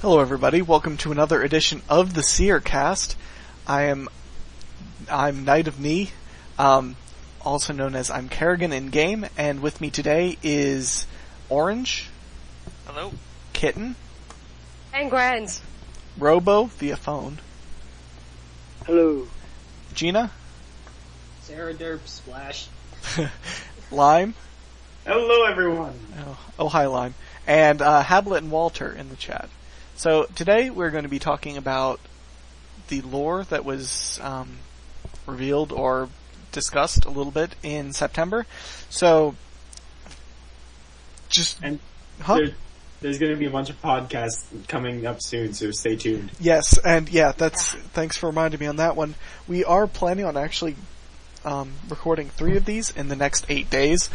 Hello everybody, welcome to another edition of the Seercast. I'm Knight of Knee, also known as I'm Kerrigan in game, and with me today is Orange. Hello. Kitten. And Grands. Robo via phone. Hello. Gina. Sarah Derp Splash. Lime. Hello everyone. Oh hi Lime. And Habblet and Walter in the chat. So today we're going to be talking about the lore that was revealed or discussed a little bit in September. So, there's going to be a bunch of podcasts coming up soon, so stay tuned. Yes, and thanks for reminding me on that one. We are planning on actually recording 3 of these in the next 8 days.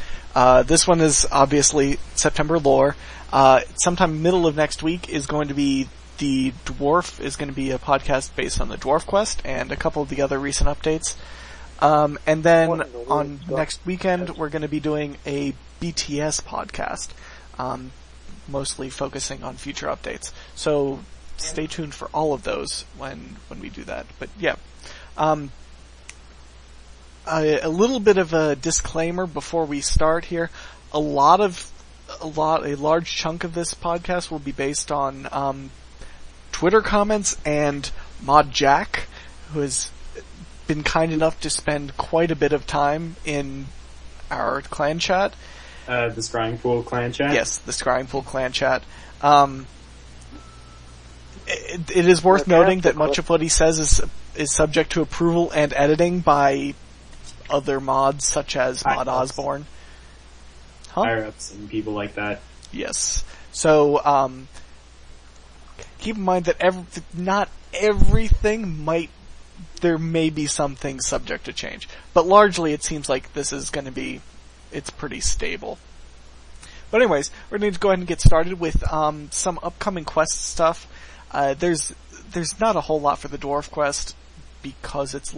This one is obviously September lore. Sometime middle of next week is going to be the Dwarf, is going to be a podcast based on the Dwarf Quest and a couple of the other recent updates. And then on next weekend, we're going to be doing a BTS podcast, mostly focusing on future updates. So stay tuned for all of those when we do that. But yeah, a little bit of a disclaimer before we start here. A large chunk of this podcast will be based on Twitter comments and Mod Jack, who has been kind enough to spend quite a bit of time in our clan chat. The Scrying Pool clan chat? Yes, the Scrying Pool clan chat. It is worth noting that much of what he says is subject to approval and editing by other mods, such as Mod Osborne. Higher-ups and people like that. Yes. So, keep in mind that not everything there may be some things subject to change. But largely it seems like this is going to be, it's pretty stable. But anyways, we're going to go ahead and get started with some upcoming quest stuff. There's not a whole lot for the Dwarf Quest, because it's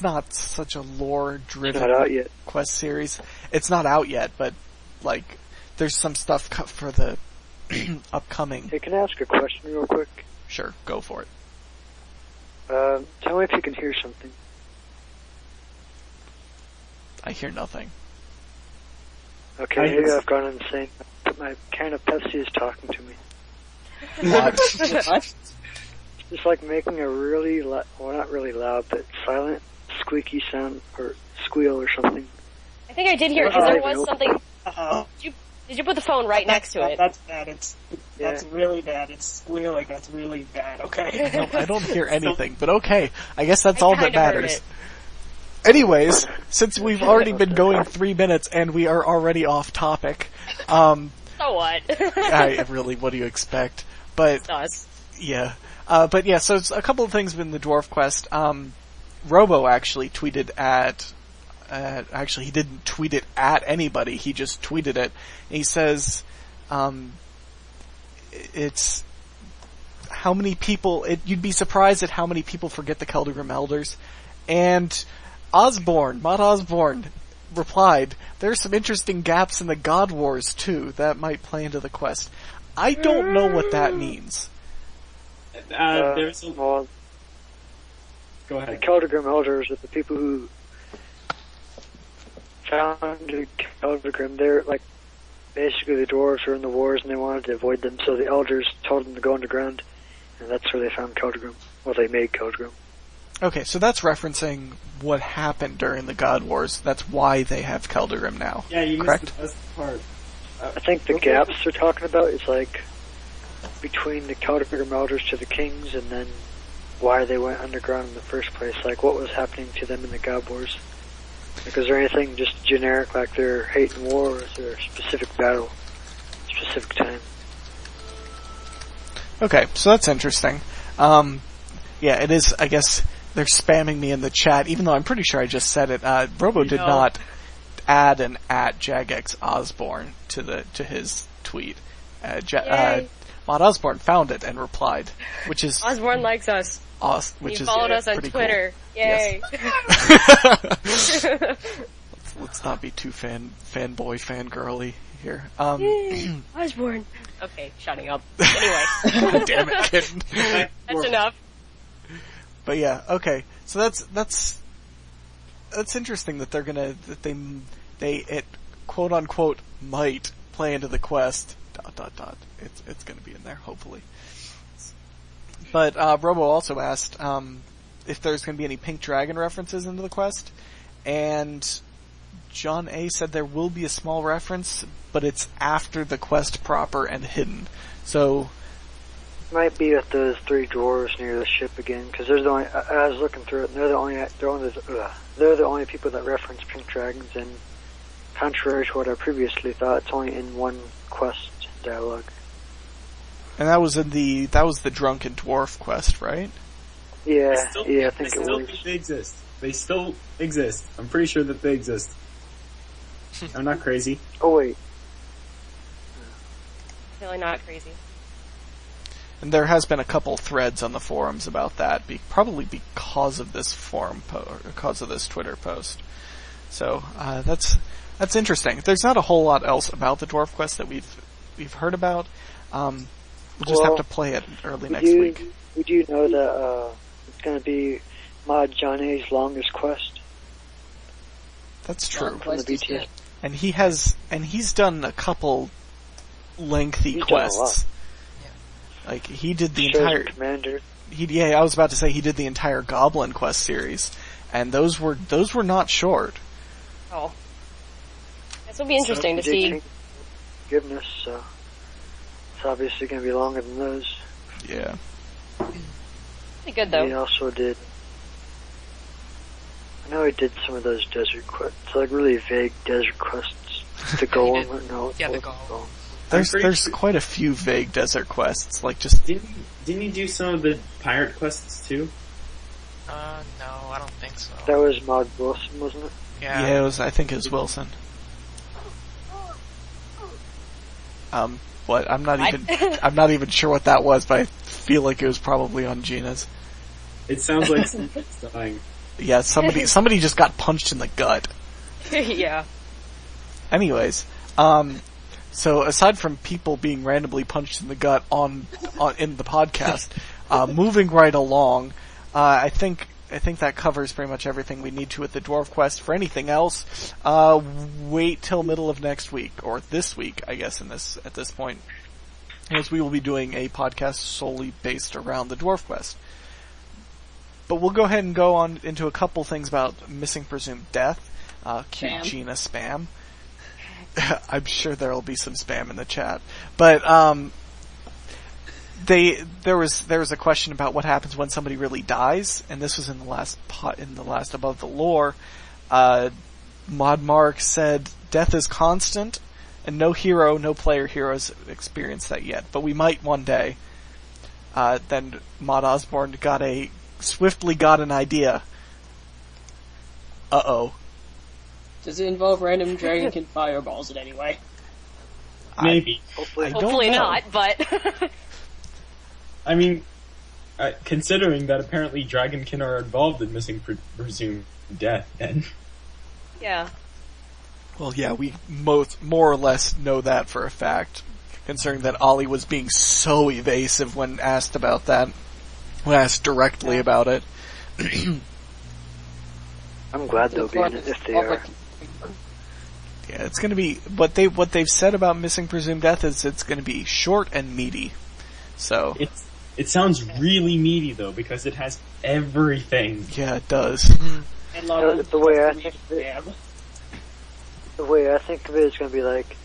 not such a lore-driven quest series. It's not out yet, but there's some stuff for the upcoming. Hey, can I ask a question real quick? Sure, go for it. Tell me if you can hear something. I hear nothing. Okay, maybe I've gone insane, but my can of Pepsi is talking to me. What? It's like making a really, not really loud, but silent, squeaky sound, or squeal or something. I think I did hear it, because there was something... Did you put the phone right next to it? That's bad. That's really bad. It's squealing. That's really bad. Okay. No, I don't hear anything, but okay. I guess that's all that matters. Anyways, since we've already been going 3 minutes and we are already off topic, so what? What do you expect? But it's us. Yeah. So it's a couple of things in the Dwarf Quest. Robo actually tweeted at... actually, he didn't tweet it at anybody, he just tweeted it. He says, it's how many people, you'd be surprised at how many people forget the Keldegrim Elders. And Mod Osborne replied, there's some interesting gaps in the God Wars too, that might play into the quest. I don't know what that means. There's a... Well, go ahead. The Keldegrim Elders are the people who founded Keldegrim. They're basically the dwarves were in the wars and they wanted to avoid them, so the elders told them to go underground, and that's where they found Keldegrim. Well, they made Keldegrim. Okay, so that's referencing what happened during the God Wars. That's why they have Keldegrim now. Yeah, you correct? missed the best part. I think the gaps they're talking about is between the Keldegrim Elders to the kings, and then why they went underground in the first place. What was happening to them in the God Wars. Is there anything just generic, like their hate and war, or is there a specific battle, specific time? Okay, so that's interesting. Yeah, it is, I guess, they're spamming me in the chat, even though I'm pretty sure I just said it. Robo did not add an at Jagex Osborne to his tweet. Mod Osborne found it and replied, which is... Osborne likes us. Which he followed us on Twitter. Cool. Yay. Yes. Let's not be too fangirly here. Osborne. Okay, shutting up. Anyway. Damn it, kitten. That's enough. But yeah, okay. So that's interesting that they quote unquote might play into the quest. ... It's gonna be in there, hopefully. But Robo also asked if there's gonna be any Pink Dragon references into the quest, and John A said there will be a small reference, but it's after the quest proper and hidden. So might be with those three dwarves near the ship again, because there's the only. I was looking through it, and they're the only people that reference pink dragons. And contrary to what I previously thought, it's only in one quest dialogue. And that was the drunken dwarf quest, right? Yeah, I think it was. They exist. They still exist. I'm pretty sure that they exist. I'm not crazy. Oh wait. Really not crazy. And there has been a couple threads on the forums about that, probably because of this because of this Twitter post. So that's interesting. There's not a whole lot else about the dwarf quest that we've heard about. We'll just have to play it early next week. Would you know that it's going to be Mod John A's longest quest? That's true. From the BTS. And he's done a couple lengthy quests. Like, he did the entire Commander. I was about to say he did the entire Goblin Quest series, and those were not short. Oh, this will be interesting to see. Goodness, so it's obviously going to be longer than those. Yeah. Be good though. He also did. I know he did some of those desert quests, like really vague desert quests. The Golem, the Golem. There's quite a few vague desert quests, like just... Didn't he do some of the pirate quests too? No, I don't think so. That was Maud Wilson, wasn't it? Yeah, I think it was Wilson. What? I'm not even sure what that was, but I feel like it was probably on Gina's. It sounds like somebody's dying. Yeah, somebody just got punched in the gut. Yeah. Anyways, so aside from people being randomly punched in the gut in the podcast, moving right along, I think that covers pretty much everything we need to with the Dwarf Quest. For anything else, wait till middle of next week, or this week, I guess, at this point, as we will be doing a podcast solely based around the Dwarf Quest. But we'll go ahead and go on into a couple things about Missing Presumed Death. Cue Gina spam. I'm sure there'll be some spam in the chat. But there was a question about what happens when somebody really dies, and this was in the last Above the Lore. Mod Mark said death is constant, and no player heroes experienced that yet, but we might one day. Then Mod Osborne swiftly got an idea. Uh-oh. Does it involve random Dragonkin fireballs in any way? Maybe. Hopefully not, but... I mean, considering that apparently Dragonkin are involved in Missing Presumed Death, then... Yeah. Well, yeah, we more or less know that for a fact, considering that Ollie was being so evasive when asked about that. When asked directly about it. I'm glad they'll be in it if they are. Yeah, it's going to be what they've said about Missing Presumed Death is it's going to be short and meaty. So it sounds really meaty though because it has everything. Yeah, it does. The way I think of it is going to be like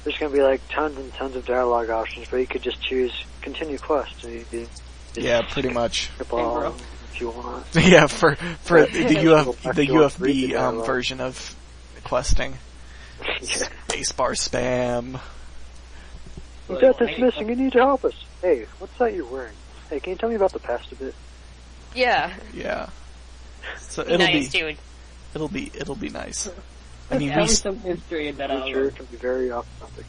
there's going to be like tons and tons of dialogue options, but you could just choose continue quest. And yeah, pretty much. If you want. Yeah, for the UFB version of questing. Spacebar spam. Death is missing. You need to help us. Hey, what's that you're wearing? Hey, can you tell me about the past a bit? Yeah. Yeah. So it'll be nice. I mean, we some history in that. Sure, it can be very off topic.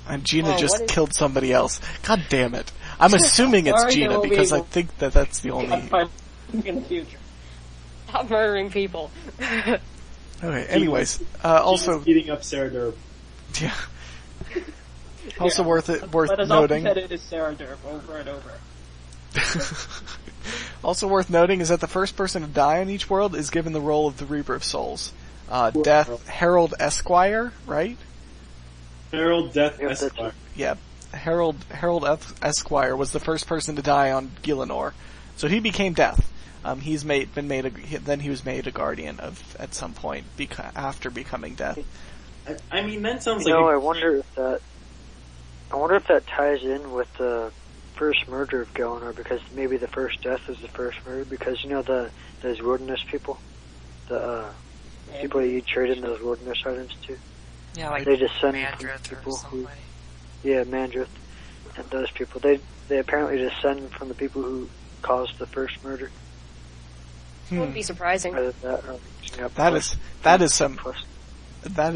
And Gina just killed somebody else. God damn it! I'm assuming it's Gina because I think that's the only. In the future. Stop murdering people. Okay. Anyways, also beating up Sarah Durb. yeah. Also worth But as noting. often said, it is Sarah Durb over and over. Also worth noting is that the first person to die on each world is given the role of the Reaper of Souls. Death Harold Esquire, right? Harold Death Yes, that's Esquire. Yeah, Harold Esquire was the first person to die on Gielinor, so he became Death. Then he was made a guardian at some point after becoming Death. I mean, that sounds You like know, I wonder if that ties in with the first murder of Gielinor, because maybe the first death is the first murder, because you know those wilderness people, the people you trade in those wilderness items to. Yeah, like They descend from Mandrith people or somebody. Yeah, Mandrith, and those people. They apparently descend from the people who caused the first murder. Wouldn't be surprising. Either that or reaching up That plus- is some plus- that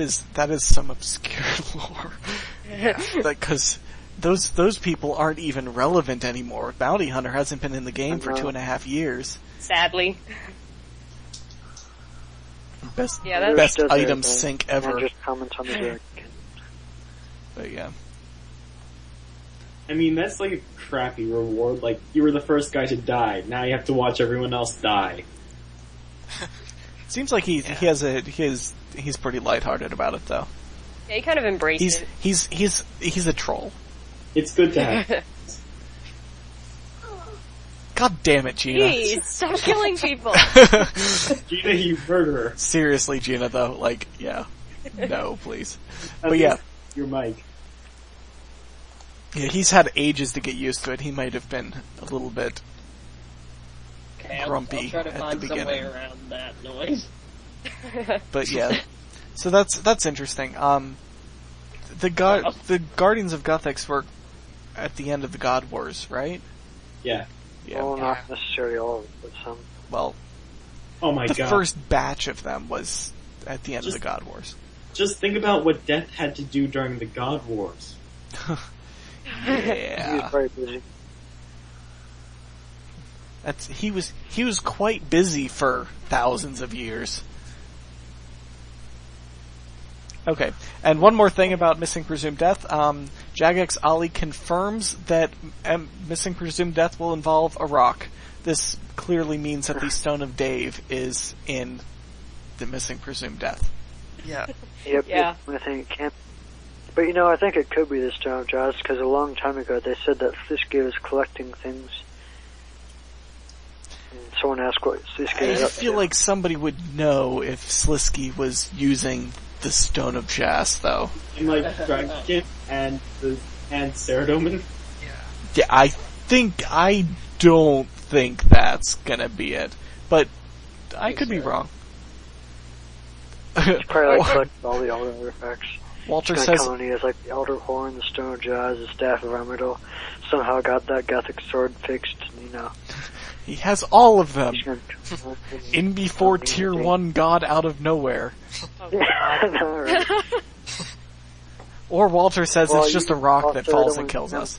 is some obscure lore. Because those people aren't even relevant anymore. Bounty Hunter hasn't been in the game for 2.5 years. Sadly. Best Yeah, that's- best Does item everything, sync and ever. just comment on the dragon. But yeah. I mean, that's like a crappy reward. Like, you were the first guy to die. Now you have to watch everyone else die. Seems like he's pretty lighthearted about it though. Yeah, he kind of embraced it. He's a troll. It's good to have. God damn it, Gina. Jeez, stop killing people. Gina, you murderer. Seriously, Gina, though, like, yeah. No, please. But yeah. Your mic. Yeah, he's had ages to get used to it. He might have been a little bit Okay, I'll grumpy try to at the find some way beginning. around that noise. But yeah. So that's interesting. The Guardians of Guthix were at the end of the God Wars, right? Yeah. Yeah. Well, not necessarily all of it, but some. Well, Oh my the god. first batch of them was at the end of the God Wars. Just think about what Death had to do during the God Wars. He was Yeah. very busy. He was quite busy for thousands of years. Okay, and one more thing about Missing Presumed Death. Jagex Ali confirms that Missing Presumed Death will involve a rock. This clearly means that the Stone of Dave is in the Missing Presumed Death. Yeah. Yep, Yeah. I think it can. But you know, I think it could be the Stone of Jaws, because a long time ago they said that Slisky was collecting things. And someone asked what Slisky was I up feel to. like somebody would know if Slisky was using the Stone of Jas, though. And like Dragonkin and Saradomin. Yeah. Yeah, I don't think that's gonna be it. But I could be wrong. It's probably like collecting all the Elder artifacts. Walter It's gonna says, come and he has like the Elder Horn, the Stone of Jaws, the Staff of Armadillo. Somehow got that Gothic sword fixed, and, you know. he has all of them. He's gonna In before Tier 1 God out of nowhere. Oh, Yeah, I know, right? Or Walter says Well, it's just a rock while that falls Saradomin- and kills us.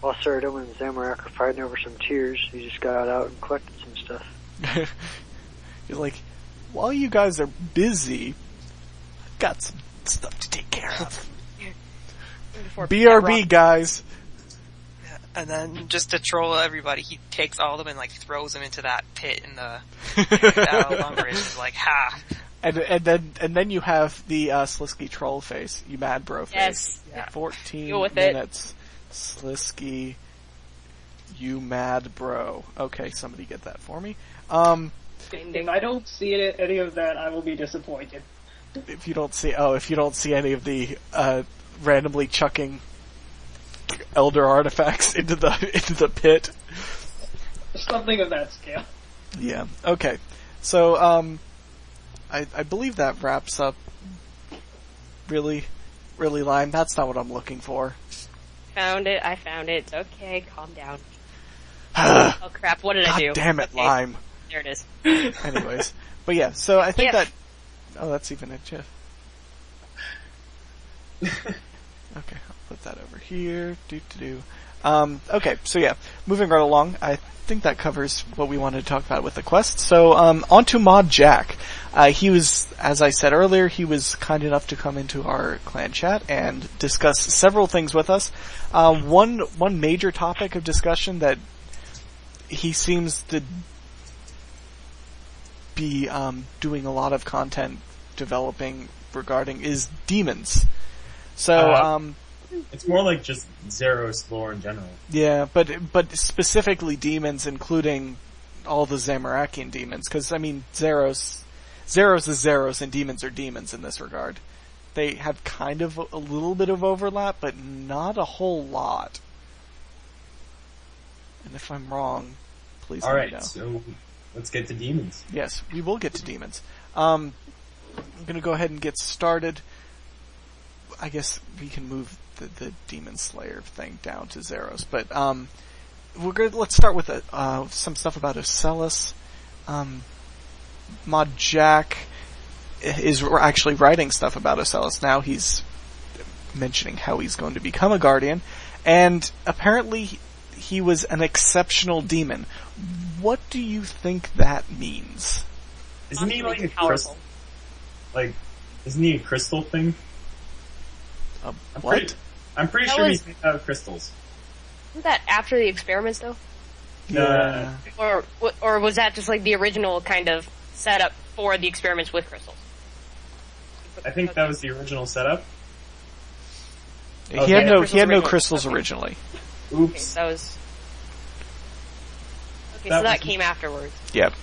While Saradomin and Zamorak are fighting over some tears, he just got out and collected some stuff. He's like, while you guys are busy, I've got some stuff to take care of. Before BRB, Rock- guys. And then, just to troll everybody, he takes all of them and like throws them into that pit in the Lumbridge. He's like, ha! And then you have the Slisky troll face, you mad bro face. Yes. Yeah. 14 Go with it. minutes. Slisky, you mad bro. Okay, somebody get that for me. If I don't see any of that, I will be disappointed. If you don't see any of the randomly chucking elder artifacts into the pit. Something of that scale. Yeah. Okay. So I believe that wraps up. Really, Lime. That's not what I'm looking for. I found it. It's okay, calm down. Oh crap, what did I do? God damn it, Okay, Lime. there it is. Anyways, but yeah. So I think Yeah. that. Oh, that's even it, Jeff. Okay, I'll put that over here. Okay, so yeah, moving right along. I think that covers what we wanted to talk about with the quest. So, on to Mod Jack. He was, as I said earlier, he was kind enough to come into our clan chat and discuss several things with us. One major topic of discussion that he seems to be doing a lot of content developing regarding is demons. So, it's more like just Zeros lore in general. Yeah, but specifically demons, including all the Zamorakian demons, because, I mean, Zeros is Zeros and demons are demons in this regard. They have kind of a little bit of overlap, but not a whole lot. And if I'm wrong, please let me know. Alright, so let's get to demons. Yes, we will get to demons. I'm gonna go ahead and get started. I guess we can move the Demon Slayer thing down to Zeros, but let's start with some stuff about Ocellus. Mod Jack is actually writing stuff about Ocellus now. He's mentioning how he's going to become a guardian, and apparently he was an exceptional demon. What do you think that means? Isn't he like a crystal? Isn't he a crystal thing? What? I'm pretty sure he's made out of crystals. Wasn't that after the experiments, though? Yeah. Or was that just like the original kind of setup for the experiments with crystals? I think that was the original setup. He had no crystals originally. Oops. Okay, so that came afterwards. Yep.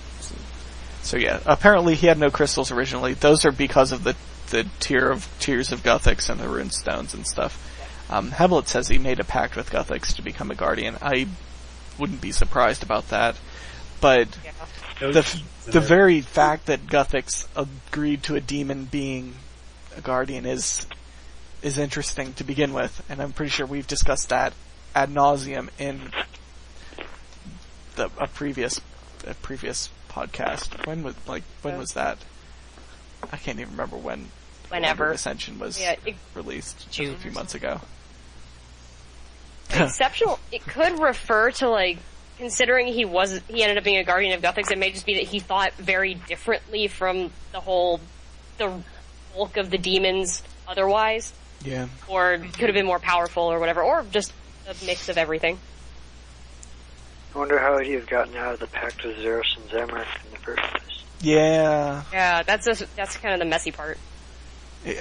So yeah, apparently he had no crystals originally. Those are because of the tears of Guthix and the rune stones and stuff. Habblet says he made a pact with Guthix to become a guardian. I wouldn't be surprised about that, but the very fact that Guthix agreed to a demon being a guardian is interesting to begin with, and I'm pretty sure we've discussed that ad nauseum in a previous podcast. When was that? I can't even remember whenever Ascension was released just a few months ago. Exceptional. It could refer to considering he ended up being a guardian of Guthix. It may just be that he thought very differently from the bulk of the demons otherwise. Yeah. Or could have been more powerful or whatever, or just a mix of everything. I wonder how he'd have gotten out of the pact with Zeros and Zamorak in the first place. Yeah. Yeah, that's kind of the messy part.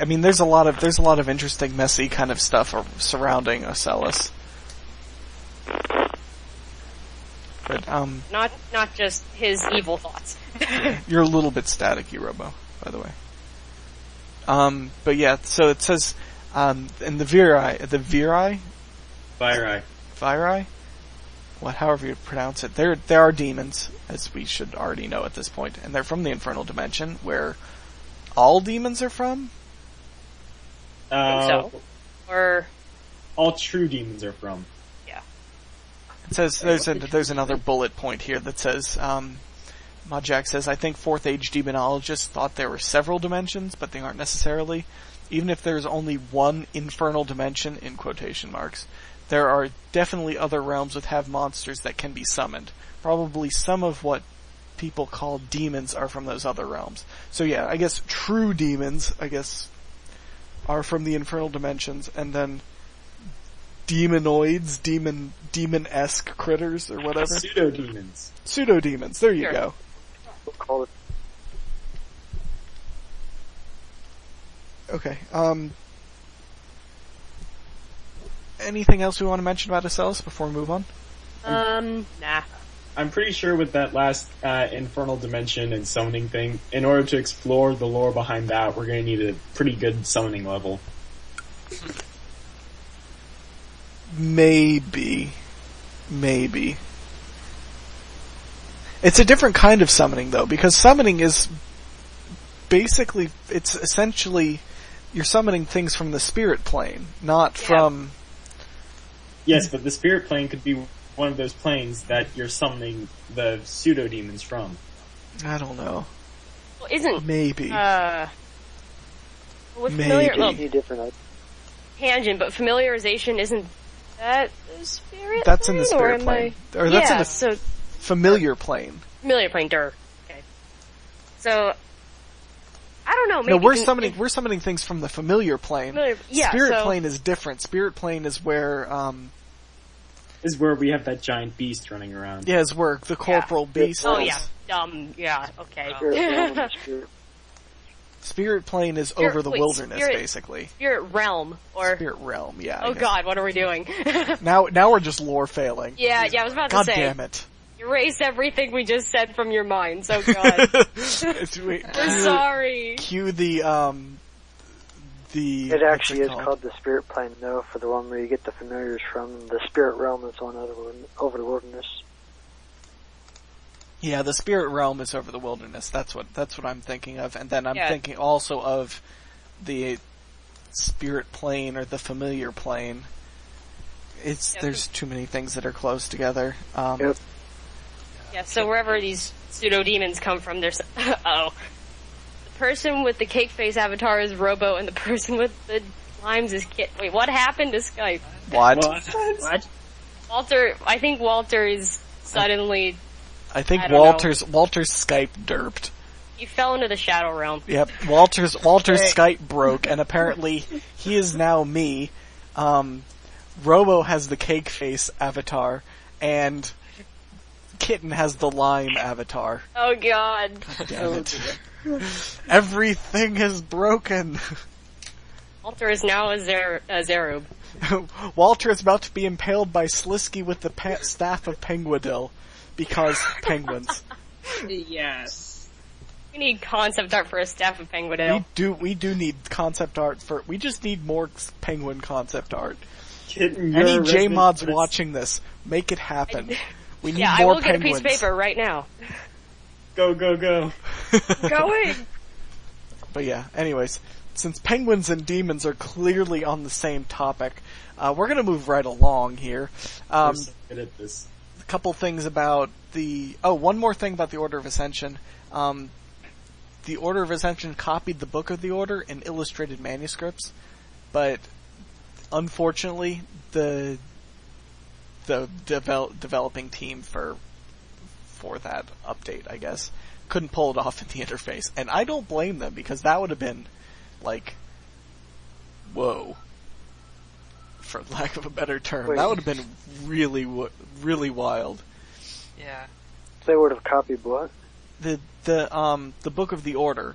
I mean, there's a lot of interesting, messy kind of stuff surrounding Ocellus. But not just his evil thoughts. You're a little bit staticky, Robo, by the way. But yeah, so it says in the Viri, however you pronounce it, there are demons, as we should already know at this point, and they're from the Infernal Dimension, where all demons are from? I think so. Or all true demons are from. Yeah. It says there's another bullet point here that says Majak says, I think 4th Age demonologists thought there were several dimensions, but they aren't necessarily. Even if there's only one infernal dimension, in quotation marks, there are definitely other realms that have monsters that can be summoned. Probably some of what people call demons are from those other realms. So yeah, I guess true demons, are from the infernal dimensions, and then demonoids, demon-esque critters, or whatever. Pseudo-demons. Pseudo-demons, there you go. We'll call it. Okay, anything else we want to mention about Ocellus before we move on? Nah. I'm pretty sure with that last infernal dimension and summoning thing, in order to explore the lore behind that, we're going to need a pretty good summoning level. Maybe. It's a different kind of summoning, though, because summoning is basically, it's essentially, you're summoning things from the spirit plane, not from... Yes, but the spirit plane could be one of those planes that you're summoning the pseudo-demons from. I don't know. Well, isn't... Maybe. What's familiar... Different. tangent, but familiarization isn't that the spirit? That's in the plane, spirit plane. Or that's in the familiar plane. Familiar plane, Okay. So, I don't know, maybe... No, we're summoning things from the familiar plane. Spirit plane is different. Spirit plane is where, is where we have that giant beast running around. Yeah, is where the corporal beast Oh, is. yeah, okay. Spirit plane is over the wilderness, basically. Spirit realm, or... Spirit realm, yeah. Oh god, what are we doing? Now we're just lore failing. Yeah, I was about to say. God damn it. Erase everything we just said from your minds, oh god. We're sorry. Cue the... It actually is called the spirit plane, though, for the one where you get the familiars from. The spirit realm is on over the wilderness. Yeah, the spirit realm is over the wilderness. That's what I'm thinking of, and then I'm thinking also of the spirit plane or the familiar plane. There's too many things that are close together. Yep. Yeah, so wherever these pseudo demons come from, there's the person with the cake face avatar is Robo, and the person with the limes is Kit. Wait, what happened to Skype? What? Walter, I think Walter is suddenly. I think Walter's Skype derped. He fell into the shadow realm. Yep, Walter's Skype broke, and apparently he is now me. Robo has the cake face avatar, and Kitten has the lime avatar. Oh god. God damn it. Everything is broken. Walter is now a Zerub. Walter is about to be impaled by Slisky with the staff of Penguidil. Because penguins. Yes. We need concept art for a staff of Penguidil. We do need concept art for... We just need more penguin concept art. Kitten, Any J-mods watching this, make it happen. We need more penguins. I will get a piece of paper right now. Go. Going! But yeah, anyways, since penguins and demons are clearly on the same topic, we're gonna move right along here. We're so good at this. A couple things about one more thing about the Order of Ascension. The Order of Ascension copied the Book of the Order in illustrated manuscripts, but unfortunately, the developing team for that update, I guess, couldn't pull it off in the interface, and I don't blame them, because that would have been like, whoa, for lack of a better term. Wait. That would have been really wild. Yeah. They would have copied what? The Book of the Order,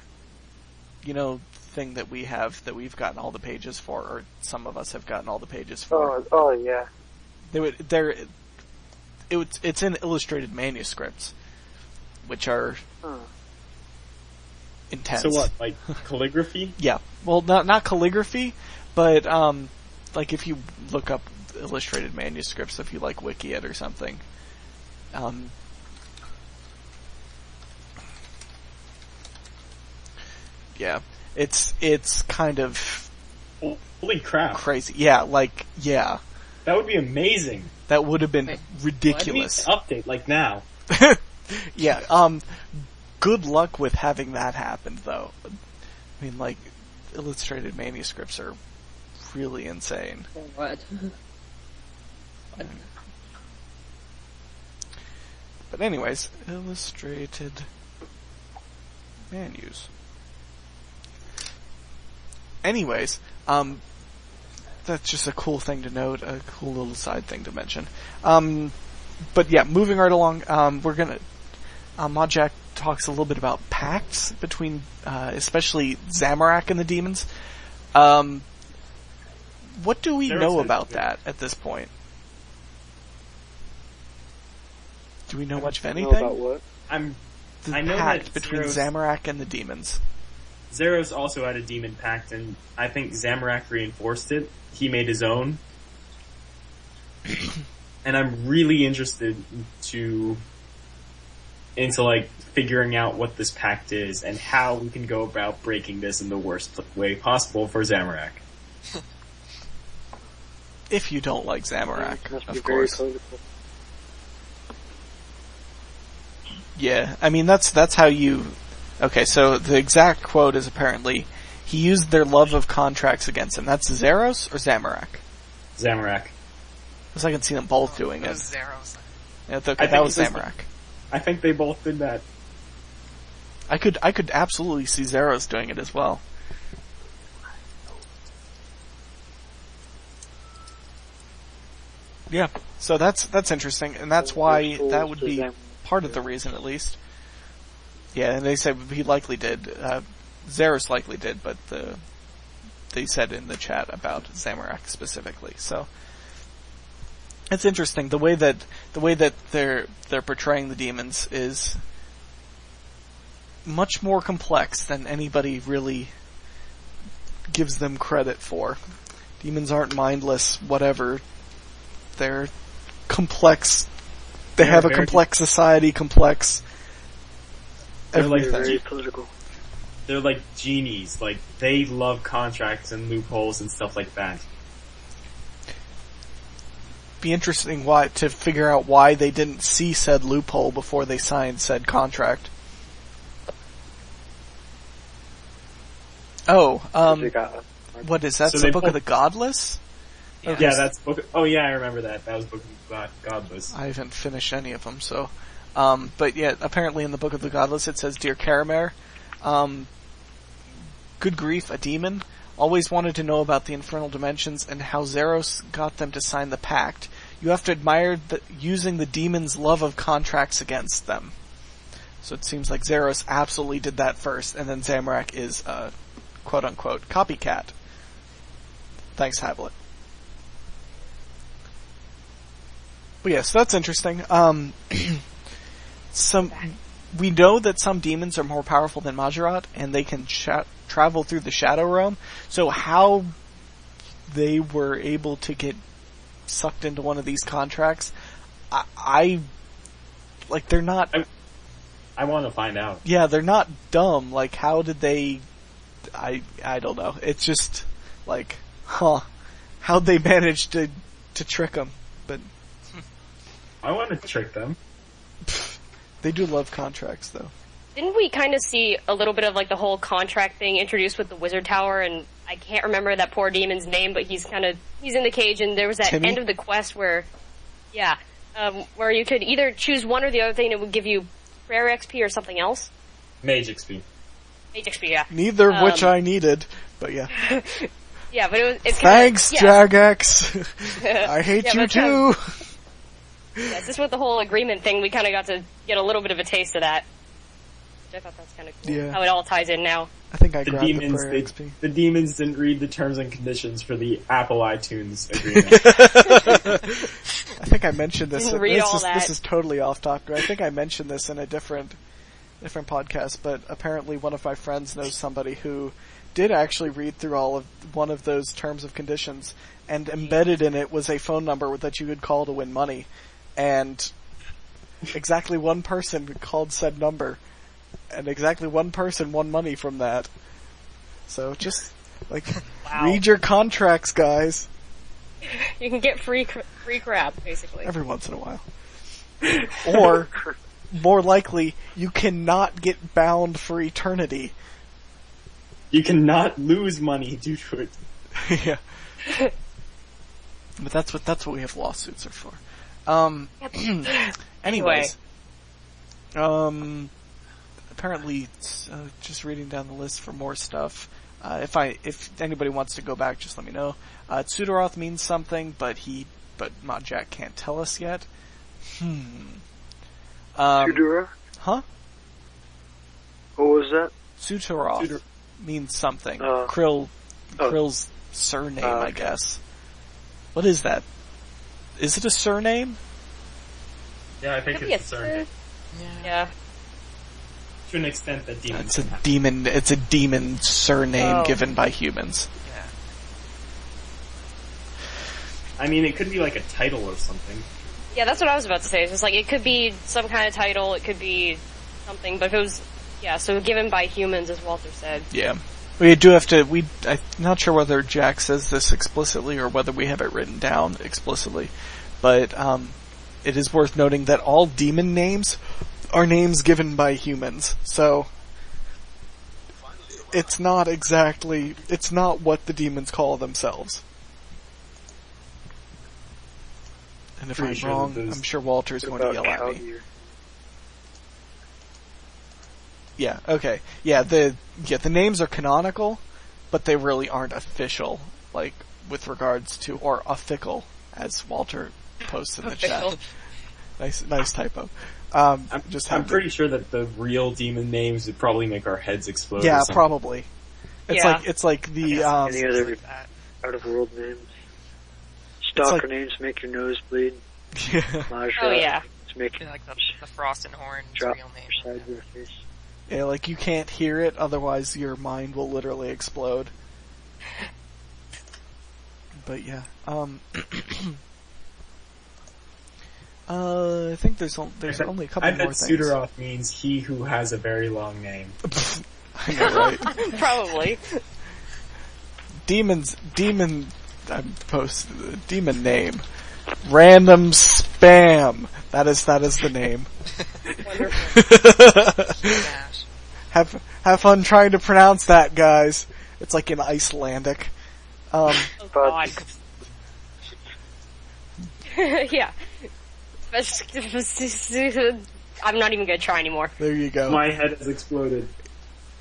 thing that we've gotten all the pages for, or some of us have gotten all the pages for. Oh yeah. It's in illustrated manuscripts, which are intense. So what, like calligraphy? Yeah. Well, not calligraphy, but like if you look up illustrated manuscripts, if you like wiki it or something. Yeah. It's kind of holy crap. Crazy. Yeah, That would be amazing. That would have been ridiculous. Update like now. Yeah. Good luck with having that happen, though. I mean, like, illustrated manuscripts are really insane. What? But anyways, illustrated manus. Anyways, that's just a cool thing to note, a cool little side thing to mention. But yeah, moving right along, we're gonna, Modjack talks a little bit about pacts between, especially Zamorak and the demons. What do we know about that at this point? Do we know much of anything? Know about what? I know pact that between Zamorak and the demons. Zeros also had a demon pact, and I think Zamorak reinforced it. He made his own. And I'm really interested into like figuring out what this pact is and how we can go about breaking this in the worst way possible for Zamorak. If you don't like Zamorak, Must be of very course. political. Yeah, I mean that's how you. Okay, so the exact quote is apparently, he used their love of contracts against him. That's Zeros or Zamorak? Zamorak. Because I can see them both doing It it. was Zeros. Yeah, okay, I think that was it was Zamorak. I think they both did that. I could absolutely see Zeros doing it as well. Yeah, so that's interesting, and that's why that would be part of the reason, at least. Yeah, and they said he likely did. Zeros likely did, but they said in the chat about Zamorak specifically. So it's interesting the way that they're portraying the demons is much more complex than anybody really gives them credit for. Demons aren't mindless, whatever. They're complex. They have a complex society, complex everything. Very political. They're like genies. Like, they love contracts and loopholes and stuff like that. Be interesting to figure out why they didn't see said loophole before they signed said contract. Oh, what is that? So The Book of the Godless? Yeah. Yeah, that's book. Oh yeah, I remember that. That was Book of Godless. I haven't finished any of them, so. But yeah, apparently in the Book of the Godless it says, "Dear Caramare, good grief, a demon. Always wanted to know about the infernal dimensions and how Zeros got them to sign the pact. You have to admire using the demon's love of contracts against them." So it seems like Zeros absolutely did that first, and then Zamorak is a quote-unquote copycat. Thanks, Habblet. But yes, that's interesting. We know that some demons are more powerful than Majorat, and they can travel through the Shadow Realm. So how they were able to get sucked into one of these contracts, they're not. I want to find out. Yeah, they're not dumb. Like, how did they? I don't know. It's just like, how'd they manage to trick them? But I want to trick them. They do love contracts, though. Didn't we kind of see a little bit of like the whole contract thing introduced with the Wizard Tower? And I can't remember that poor demon's name, but he's in the cage, and there was that Timmy? end of the quest where where you could either choose one or the other thing. It would give you prayer XP or something else. Mage XP. Mage XP, yeah. Neither of which I needed, but yeah. Yeah, but it's Thanks, kinda, Jagex. I hate you too. Yes, this with the whole agreement thing, we kind of got to get a little bit of a taste of that. Which I thought that's kind of cool. Yeah. How it all ties in now. I think I The grabbed demons, the prayer XP. the demons didn't read the terms and conditions for the Apple iTunes agreement. I think I mentioned this. Didn't read all that. This is totally off topic. I think I mentioned this in a different podcast, but apparently one of my friends knows somebody who did actually read through one of those terms of conditions, and embedded in it was a phone number that you could call to win money. And exactly one person called said number, and exactly one person won money from that. So just, read your contracts, guys. You can get free crap, basically. Every once in a while. Or, more likely, you cannot get bound for eternity. You cannot lose money due to it. Yeah. But that's what we have lawsuits are for. Anyways. Apparently, just reading down the list for more stuff. If anybody wants to go back, just let me know. Tsudoroth means something, but Modjack can't tell us yet. Tudora? Huh? What was that? Tsudoroth means something. Oh. Krill's surname, I guess. What is that? Is it a surname? Yeah, I think it's a surname. Yeah. To an extent that demons It's a demon surname given by humans. Yeah. Oh. I mean, it could be like a title or something. Yeah, that's what I was about to say. It's just like, it could be some kind of title, it could be something, but if it was, so given by humans, as Walter said. Yeah. We do have to, I'm not sure whether Jack says this explicitly or whether we have it written down explicitly, but, it is worth noting that all demon names are names given by humans, so it's not exactly, it's not what the demons call themselves. And if I'm Pretty sure wrong, that those- I'm sure Walter's going to About yell at me. Calgear. Yeah, okay. Yeah, the names are canonical, but they really aren't official, like, with regards to, or official, as Walter posts in the Official. chat. Nice typo. I'm to- pretty sure that the real demon names would probably make our heads explode. Yeah, or something. probably. Yeah. It's like the, Any other Like that. out-of-world names? Stalker like- names make your nose bleed. yeah. Majra Oh, yeah. make Like the Frost and Horn's drop real name. side of your face. Yeah, like you can't hear it, otherwise your mind will literally explode. But yeah, I think there's only a couple I more bet things. Sudarov means he who has a very long name. I know, right? Probably. demon name. Random spam. That is the name. Wonderful. Smash. Have fun trying to pronounce that, guys. It's like in Icelandic. Oh, God. Yeah. I'm not even gonna try anymore. There you go. My head has exploded.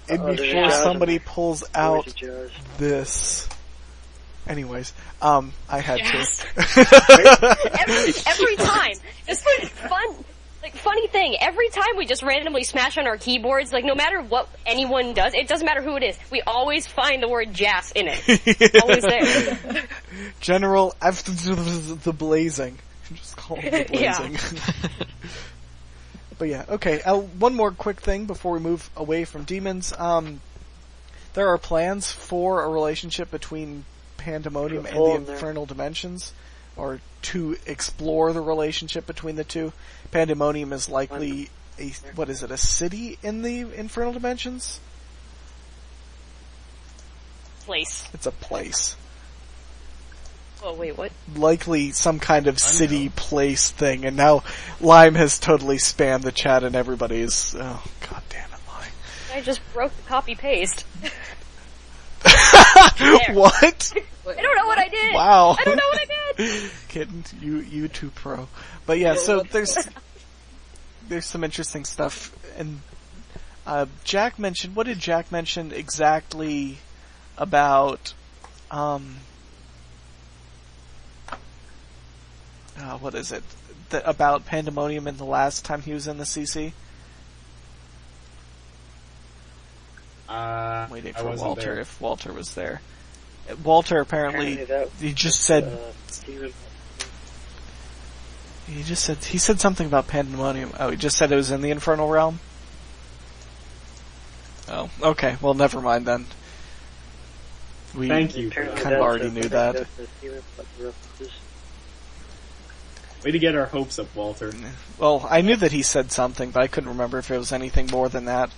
And there's before a jazz somebody in pulls Noisy out jazz. this. Anyways, I had Yes. to. every time. It's funny thing. Every time we just randomly smash on our keyboards, like no matter what anyone does, it doesn't matter who it is. We always find the word "jazz" in it. Always there. General after the blazing. Just call it the Yeah. blazing. But yeah, okay. One more quick thing before we move away from demons. There are plans for a relationship between Pandemonium and the Infernal Dimensions, or to explore the relationship between the two. Pandemonium is likely a city in the Infernal Dimensions? Place. It's a place. Oh wait, what? Likely some kind of city place thing, and now Lime has totally spammed the chat and everybody is, oh god damn it, Lime. I just broke the copy paste. What? I don't know what I did. Wow. I don't know what I did. Kidding, you too pro. But yeah, so there's some interesting stuff, and Jack mentioned, what did Jack mention exactly about, what is it? About Pandemonium in the last time he was in the CC? Waiting I for wasn't Walter, there. if Walter was there. Walter apparently, he just said, he said something about Pandemonium. Oh, he just said it was in the Infernal Realm? Oh, okay, well never mind then. We Thank you. kind of already knew that. Way to get our hopes up, Walter. Well, I knew that he said something, but I couldn't remember if it was anything more than that.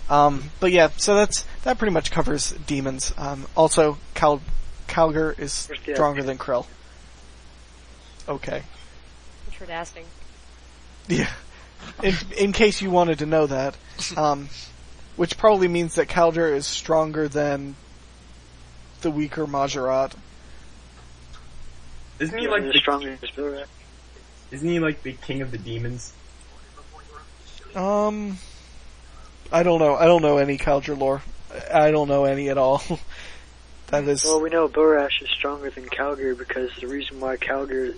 But yeah, so that pretty much covers demons. Also, Calger is stronger than Krill. Okay. Interesting. Yeah. In case you wanted to know that. Which probably means that Calger is stronger than the weaker Majorat. Isn't he like the strongest Bill? Isn't he like the king of the demons? I don't know. I don't know any Calger lore. I don't know any at all. That is... Well, we know Borash is stronger than Calgary because the reason why Calgary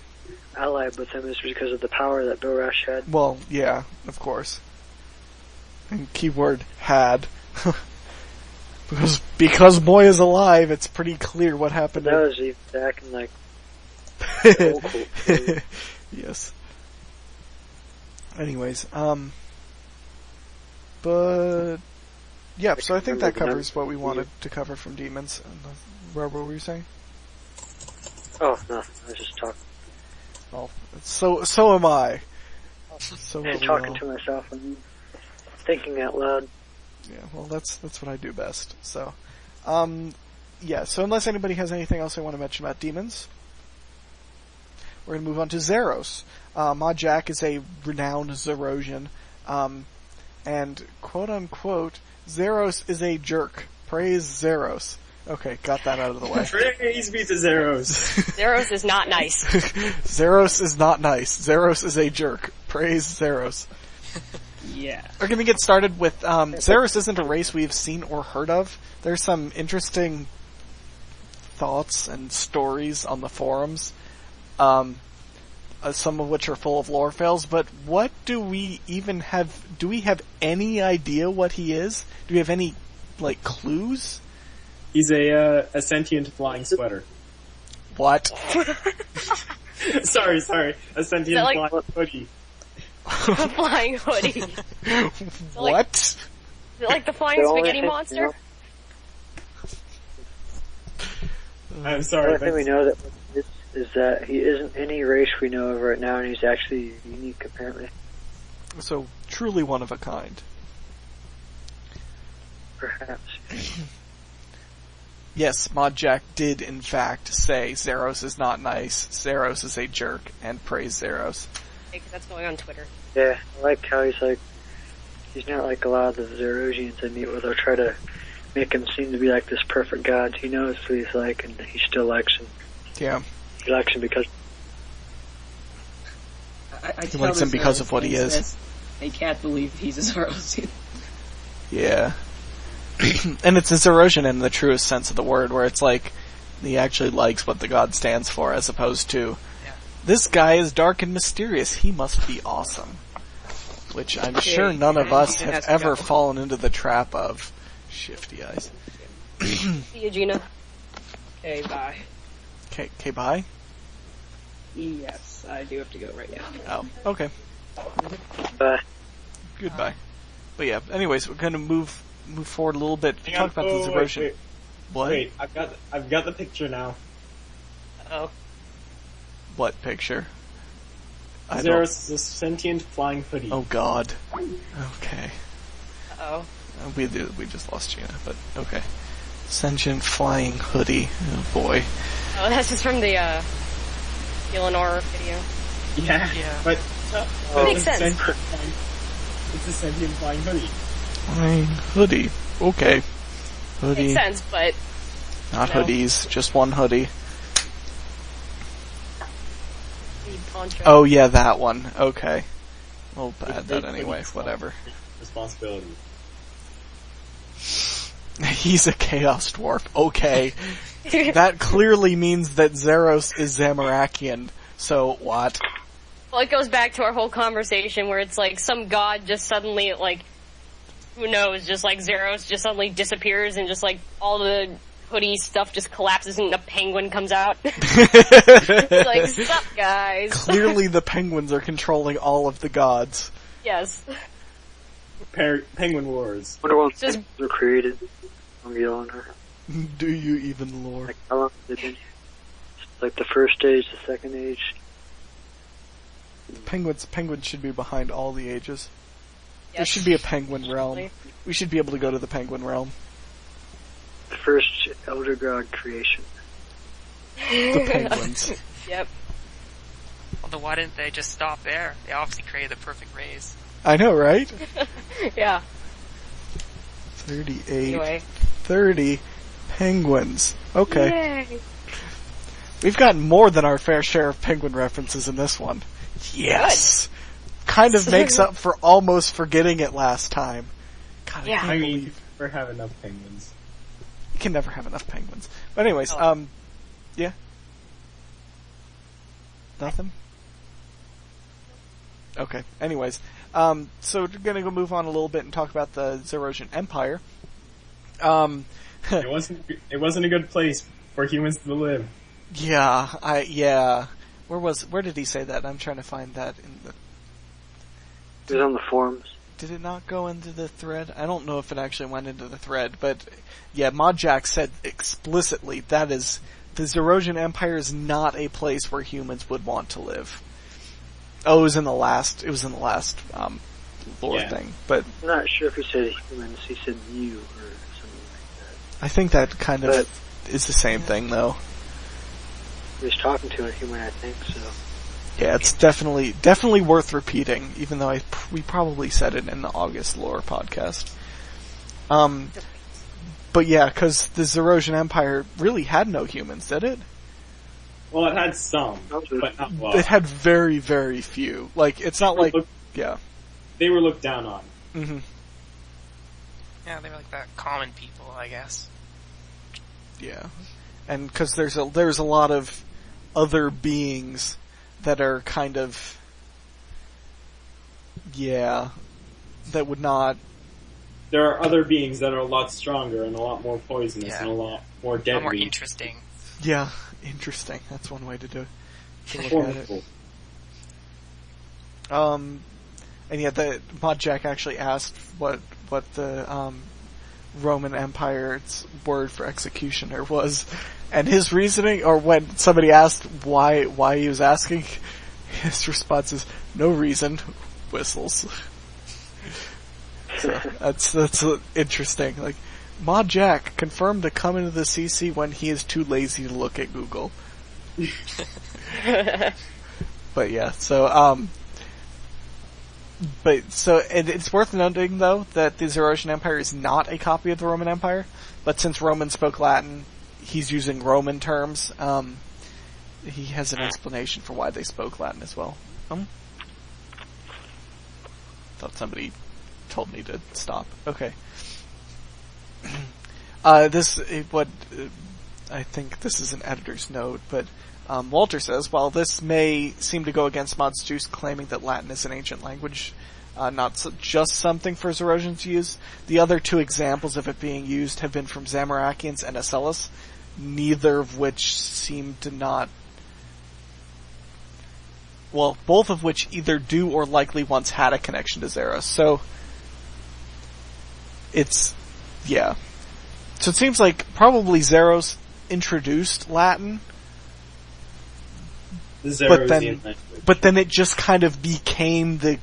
allied with him is because of the power that Borash had. Well, yeah, of course. And keyword had. because Boy is alive, it's pretty clear what happened. That was even back in like to... old quote. Yes. Anyways, but yeah, so I think that covers what we wanted to cover from demons. What were you saying? Oh no, I was just talking. Well, so am I. So are I'm we talking all. to myself and thinking out loud. Yeah, well, that's what I do best. So, yeah. So unless anybody has anything else they want to mention about demons, we're gonna move on to Zeros. Ma Jack is a renowned Zerosian, and quote unquote, Zeros is a jerk. Praise Zeros. Okay, got that out of the way. Praise be to Zeros. Zeros is not nice. Zeros is not nice. Zeros is a jerk. Praise Zeros. Yeah. We're going to get started with, Zeros isn't a race we've seen or heard of. There's some interesting thoughts and stories on the forums, some of which are full of lore fails, but what do we even have, do we have any idea what he is? Do we have any, clues? He's a sentient flying sweater. What? sorry. A sentient like- flying hoodie. A flying hoodie. What? Is it like the flying The only spaghetti thing- monster? I'm The sorry, only thing we know that is that he isn't any race we know of right now, and he's actually unique, apparently. So, truly one of a kind. Perhaps. Yes, Modjack did in fact say Zeros is not nice, Zeros is a jerk, and praise Zeros. Because that's going on Twitter. Yeah, I like how he's not like a lot of the Zerosians I meet with. They'll try to make him seem to be like this perfect god. He knows what he's like, and he still likes him. Yeah. He likes him because He likes him because of what he is. They can't believe he's a Zerosian. Yeah. And it's a Zerosian in the truest sense of the word, where it's like, he actually likes what the god stands for, as opposed to, this guy is dark and mysterious, he must be awesome. Which I'm sure none of us have ever fallen into the trap of. Shifty eyes. See you, Gina. Okay, bye. Okay, bye? Yes, I do have to go right now. Oh, okay. Goodbye. But yeah, anyways, we're gonna move forward a little bit to talk about this erosion. Wait. What? Wait, I've got the picture now. Oh. What picture? Zeros is a sentient flying hoodie. Oh god. Okay. Oh. We just lost Gina, but okay. Sentient flying hoodie. Oh boy. Oh, that's just from the Eleanor video. Yeah. But Makes sense. It's a sentient flying hoodie. Flying hoodie. Okay. Hoodie. Makes sense, but Not no. hoodies, just one hoodie. the poncho. Oh yeah, that one. Okay. We'll add that anyway, whatever. Responsibility. He's a chaos dwarf. Okay. That clearly means that Zeros is Zamorakian. So what? Well, it goes back to our whole conversation where it's like some god just suddenly, who knows, just like Zeros just suddenly disappears and just like all the hoodie stuff just collapses and a penguin comes out. It's like, sup guys? Clearly the penguins are controlling all of the gods. Yes. Penguin Wars. wonder when Just- penguins were created from Eleanor. Do you even lore? Like how long have they been here? It's like the first age, the second age. Penguins should be behind all the ages. There Yes. should be a penguin realm. We should be able to go to the penguin realm. The first Elder God creation. The penguins. Yep. Although why didn't they just stop there? They obviously created the perfect race. I know, right? Yeah. 38, Anyway. 30 penguins. Okay. Yay. We've gotten more than our fair share of penguin references in this one. Yes! Kind of makes up for almost forgetting it last time. God, I Yeah. can't I mean, believe we have enough penguins. you can never have enough penguins. But anyways, yeah. Nothing? Okay, anyways. So we're gonna go move on a little bit and talk about the Erosion Empire. It wasn't a good place for humans to live. Yeah. Where did he say that? I'm trying to find that in the... It was on the forums. Did it not go into the thread? I don't know if it actually went into the thread, but yeah, Modjack said explicitly that is, the Erosion Empire is not a place where humans would want to live. Oh, it was in the last lore thing, but I'm not sure if he said humans, he said you or something like that. I think that kind of is the same thing though. He was talking to a human, I think, so. Yeah, it's definitely worth repeating, even though we probably said it in the August lore podcast. But yeah, because the Erosion Empire really had no humans, did it? Well, it had some, but not a lot. It had very, very few. Like, it's not like... Yeah. They were looked down on. Mm-hmm. Yeah, they were like the common people, I guess. Yeah. And because there's a lot of other beings that are kind of... Yeah. That would not... There are other beings that are a lot stronger and a lot more poisonous and a lot more deadly. A lot more interesting. Yeah, interesting. That's one way to look at it. And yeah, the Mod Jack actually asked what the Roman Empire's word for executioner was, and his reasoning, or when somebody asked why he was asking, his response is no reason, whistles. So that's interesting. Like, Mod Jack confirmed to come into the CC when he is too lazy to look at Google. But yeah, and it's worth noting though that the Erosion Empire is not a copy of the Roman Empire, but since Roman spoke Latin, he's using Roman terms. He has an explanation for why they spoke Latin as well. Thought somebody told me to stop. Okay. I think this is an editor's note, but Walter says, while this may seem to go against Mod's Juice claiming that Latin is an ancient language, not just something for Zerosians to use, the other two examples of it being used have been from Zamorakians and Acellus, neither of which seem to not... Well, both of which either do or likely once had a connection to Zeros. So, yeah. So it seems like probably Zeros introduced Latin, but then it just kind of became the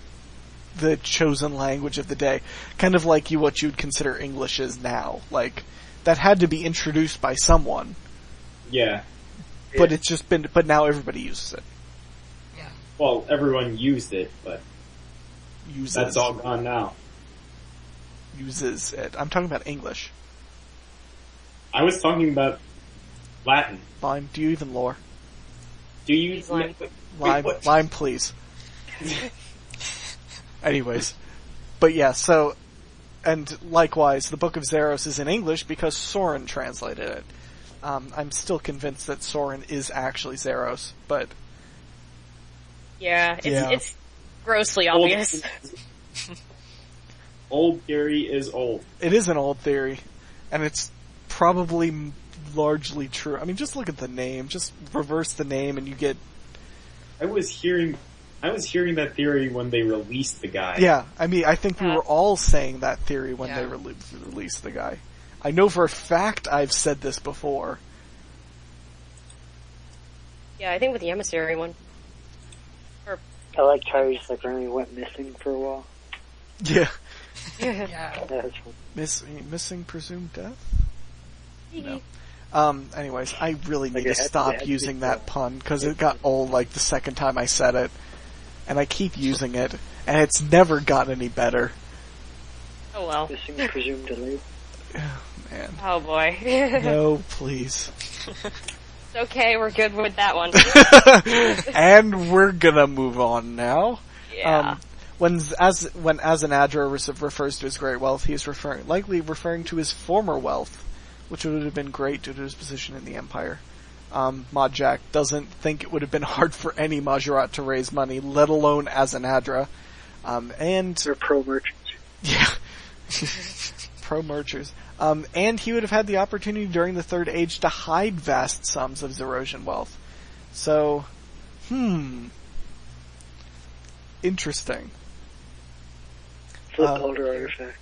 chosen language of the day. Kind of like what you'd consider English is now. Like, that had to be introduced by someone. Yeah. But but now everybody uses it. Yeah. Well, everyone used it, but that's all gone now. Uses it. I'm talking about English. I was talking about Latin. Lime, do you even lore? Do you... Lime, please. Anyways. But yeah, so... And likewise, the Book of Zeros is in English because Soren translated it. I'm still convinced that Soren is actually Zeros, but... Yeah, it's grossly obvious. Old theory is old. It is an old theory, and it's probably largely true. I mean, just look at the name. Just reverse the name, and you get... I was hearing that theory when they released the guy. Yeah, I mean, I think we were all saying that theory when they released the guy. I know for a fact I've said this before. Yeah, I think with the emissary one. I liked how he's like Remy went missing for a while. Yeah. Yeah. Missing presumed death? No. Anyways, I really need to stop using that pun, because it got old like the second time I said it. And I keep using it, and it's never gotten any better. Oh well. Missing presumed delayed. Oh, man. Oh boy. No, please. It's okay, we're good with that one. And we're gonna move on now. Yeah. When Azanadra refers to his great wealth, he is likely referring to his former wealth, which would have been great due to his position in the Empire. Mod Jack doesn't think it would have been hard for any Majorat to raise money, let alone Azanadra. And they're pro-merchants. Yeah. Pro-merchers. And he would have had the opportunity during the Third Age to hide vast sums of Zerosian wealth. So, interesting. Flip Elder Artifact.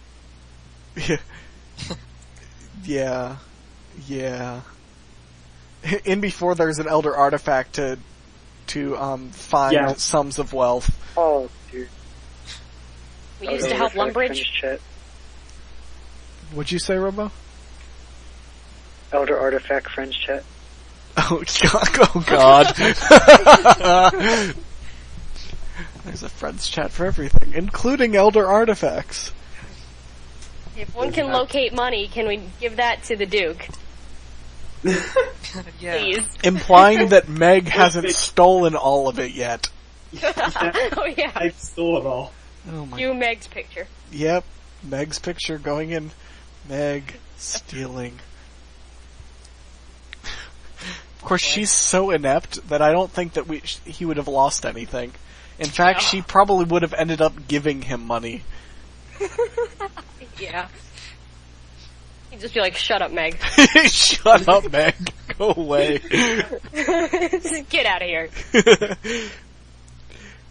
Yeah. Yeah. In before there's an Elder Artifact to find sums of wealth. Oh, dude. We used to help Lumbridge. What'd you say, Robo? Elder Artifact Friends Chat. Oh God. There's a Friends Chat for everything, including Elder Artifacts. If one can locate money, can we give that to the Duke? Yeah. Please. Implying that Meg hasn't stolen all of it yet. Oh yeah. I stole it all. Oh my. Do Meg's picture. Yep. Meg's picture going in. Meg stealing. Of course, she's so inept that I don't think that he would have lost anything. In fact, she probably would have ended up giving him money. Yeah. He'd just be like, shut up, Meg. Shut up, Meg. Go away. Just get out of here.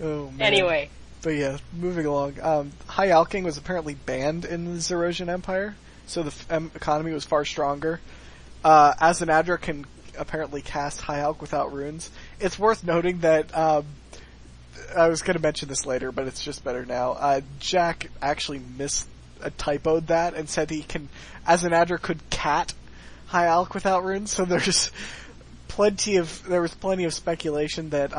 Oh, man. Anyway. But yeah, moving along. High Alking was apparently banned in the Erosion Empire, so the economy was far stronger. Asanadra can apparently cast High Alk without runes. It's worth noting that, I was going to mention this later, but it's just better now. Jack actually typoed that and said Asanadra could cat High Alk without runes, so there was plenty of speculation that,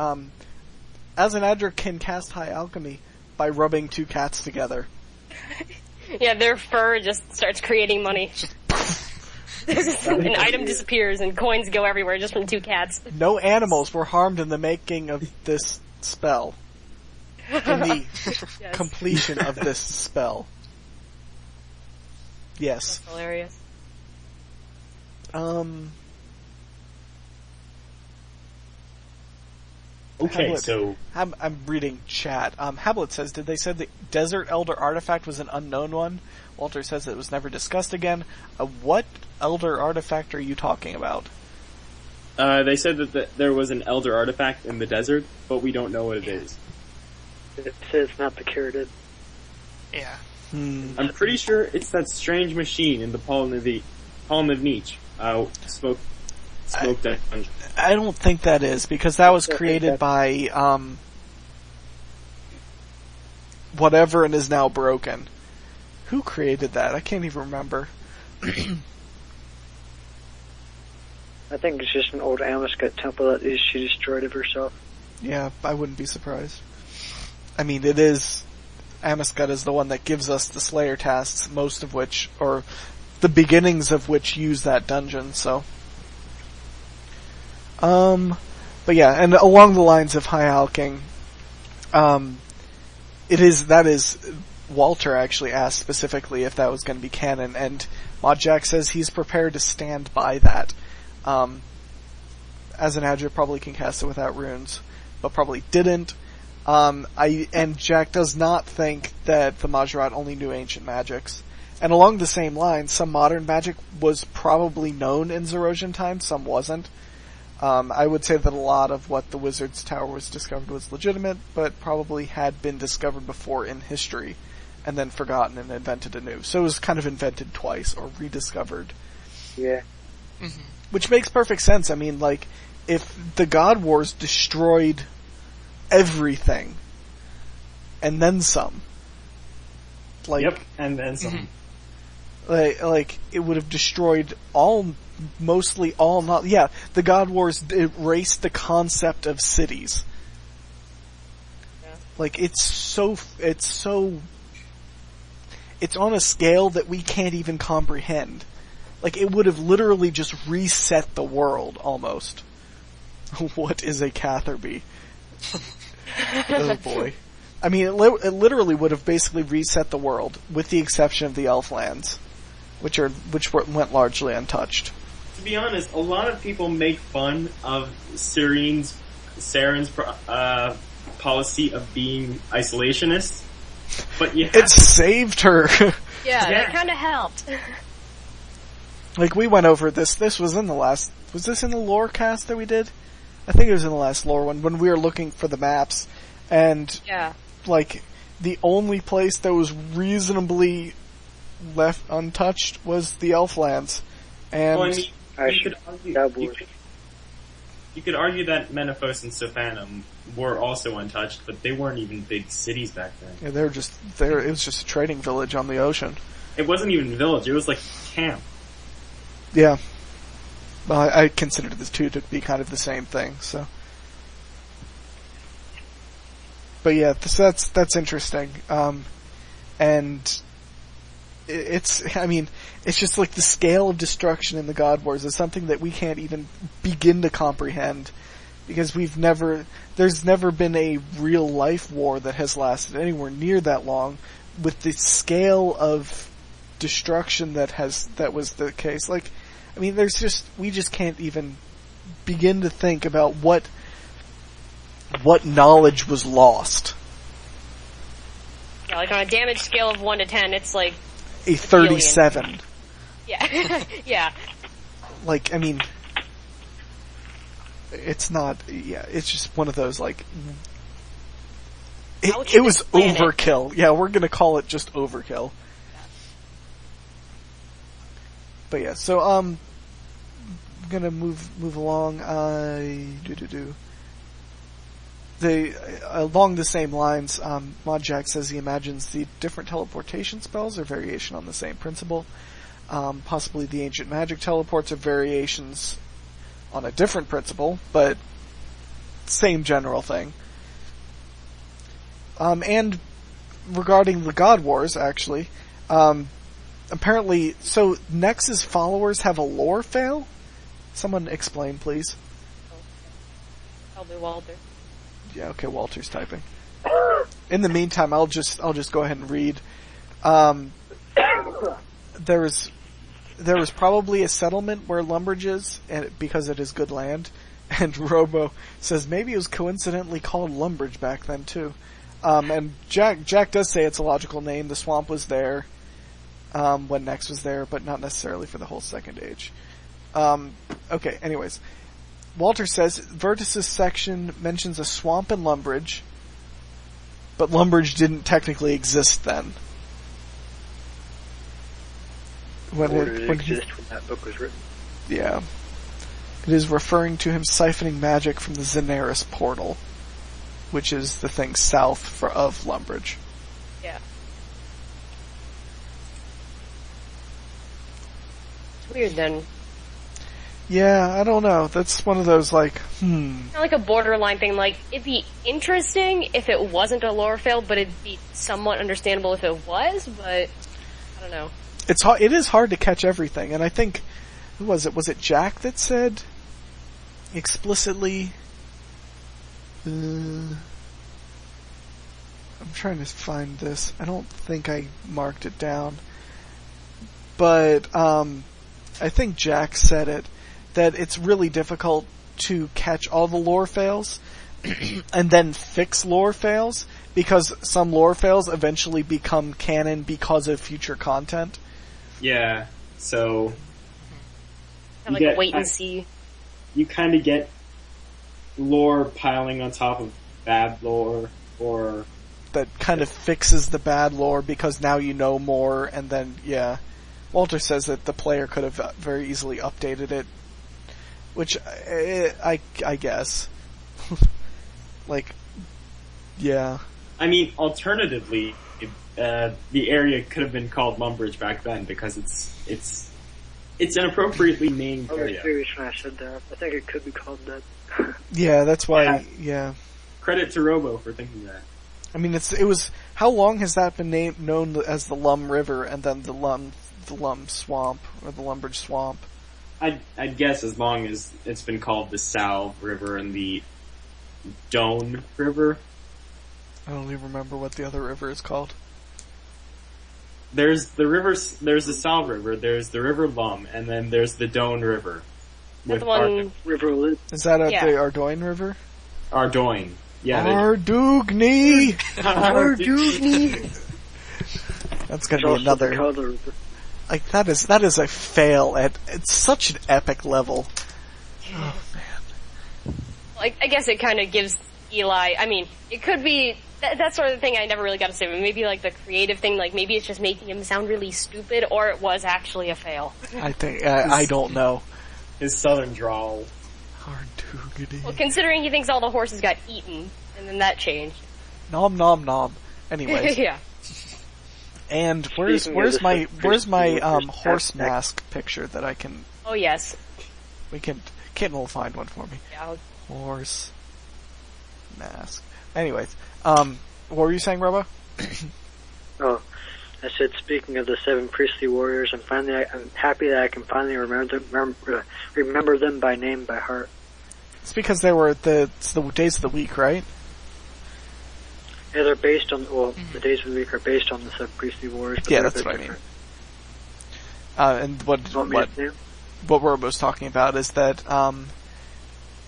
Asanadra can cast High Alchemy by rubbing two cats together. Yeah, their fur just starts creating money. An item disappears and coins go everywhere just from two cats. No animals were harmed in the making of this spell. In the Yes. completion of this spell. Yes. That's hilarious. Okay, Habblet. so I'm reading chat. Habblet says, did they say the Desert Elder artifact was an unknown one? Walter says it was never discussed again. What Elder artifact are you talking about? they said that there was an Elder artifact in the desert, but we don't know what it is. It says it's not the Caridid. Yeah. I'm pretty sure it's that strange machine in the Palm of Nietzsche. Smoked that dungeon. I don't think that is, because that was created by, whatever and is now broken. Who created that? I can't even remember. I think it's just an old Amoscut temple that she destroyed of herself. Yeah, I wouldn't be surprised. I mean, it is... Amoscut is the one that gives us the Slayer tasks, most of which, or the beginnings of which use that dungeon, so... But yeah, and along the lines of High Alking, that is, Walter actually asked specifically if that was going to be canon, and Mod Jack says he's prepared to stand by that. Asanadra probably can cast it without runes, but probably didn't. And Jack does not think that the Majorat only knew ancient magics. And along the same lines, some modern magic was probably known in Zerosian times, some wasn't. I would say that a lot of what the Wizard's Tower was discovered was legitimate, but probably had been discovered before in history, and then forgotten and invented anew. So it was kind of invented twice, or rediscovered. Yeah. Mm-hmm. Which makes perfect sense. I mean, like, if the God Wars destroyed everything, and then some. Like, Yep, and then some. Like, it would have destroyed mostly all, the God Wars erased the concept of cities. Yeah. Like, it's on a scale that we can't even comprehend. Like, it would have literally just reset the world, almost. What is a Catherby? Oh boy. I mean, it literally would have basically reset the world, with the exception of the Elflands, which went largely untouched. To be honest, a lot of people make fun of Saren's policy of being isolationist, but it saved her. Yeah, that kind of helped. Like, we went over this. This was in the last... Was this in the lore cast that we did? I think it was in the last lore one, when we were looking for the maps. And, Yeah. like, the only place that was reasonably left untouched was the Elflands. And... Well, I mean, you could argue that Menaphos and Sophanum were also untouched, but they weren't even big cities back then. yeah, it was just a trading village on the ocean. It wasn't even a village, it was like camp. Yeah. Well, I considered the two to be kind of the same thing, so. But yeah, that's interesting. And I mean, it's just like the scale of destruction in the God Wars is something that we can't even begin to comprehend, because there's never been a real life war that has lasted anywhere near that long, with the scale of destruction that was the case. Like, I mean, we just can't even begin to think about what knowledge was lost. Yeah, like on a damage scale of 1 to 10, it's like a 37. Yeah. Yeah. Like, I mean, it's not, it's just one of those, like, it was overkill. Yeah, we're gonna call it just overkill. But yeah, so, I'm gonna move along, along the same lines, Modjack says he imagines the different teleportation spells are variation on the same principle. Possibly the ancient magic teleports are variations on a different principle, but same general thing. And regarding the God Wars, actually, apparently, so Nex's followers have a lore fail? Someone explain, please. Probably Walter. Yeah, okay, Walter's typing. In the meantime, I'll just go ahead and read. There was probably a settlement where Lumbridge is, and because it is good land. And Robo says maybe it was coincidentally called Lumbridge back then too. And Jack does say it's a logical name. The swamp was there when Nex was there, but not necessarily for the whole Second Age. Okay, anyways. Walter says Vertice's section mentions a swamp in Lumbridge, but Lumbridge didn't technically exist then. When that book was written. Yeah. It is referring to him siphoning magic from the Zenaris portal, which is the thing south of Lumbridge. Yeah. It's weird then. Yeah, I don't know. That's one of those, like, Kind of like a borderline thing. Like, it'd be interesting if it wasn't a lore fail, but it'd be somewhat understandable if it was, but I don't know. It is hard to catch everything, and I think, who was it? Was it Jack that said explicitly? I'm trying to find this. I don't think I marked it down, but I think Jack said it, that it's really difficult to catch all the lore fails and then fix lore fails, because some lore fails eventually become canon because of future content. Yeah, so Kind of like a wait and see. You kind of get lore piling on top of bad lore, or that kind of fixes the bad lore because now you know more, and then, yeah. Walter says that the player could have very easily updated it, which I guess. Like, yeah. I mean, alternatively, the area could have been called Lumbridge back then because it's an appropriately named area. I was curious when I said that. I think it could be called that. Yeah, that's why. Yeah. Credit to Robo for thinking that. I mean, it was. How long has that been known as the Lum River, and then the Lum Swamp, or the Lumbridge Swamp? I'd guess as long as it's been called the Salve River and the Doan River. I don't even remember what the other river is called. There's the Salve River, there's the River Lum, and then there's the Doan River. With the one... River Lit. Is that the Ardoin River? Ardoin. Yeah. Ardugni! Ardugni! That's gonna be another... Like, that is a fail it's such an epic level. Oh, man. Like, I guess it kind of gives Eli, I mean, it could be, that's sort of the thing I never really got to say, but maybe like the creative thing, like maybe it's just making him sound really stupid, or it was actually a fail. I think, I don't know. His southern drawl. Ardugni. Well, considering he thinks all the horses got eaten, and then that changed. Nom nom nom. Anyways. Yeah. And where's my horse mask picture that I can... Oh, yes. Kitten will find one for me. Yeah. Horse mask. Anyways, what were you saying, Robo? I said, speaking of the 7 priestly warriors, I'm happy that I can finally remember them by name, by heart. It's because they were it's the days of the week, right? Yeah, they're based on, the days of the week are based on the 7 priestly warriors. But Yeah, that's what I mean. And what we're most talking about is that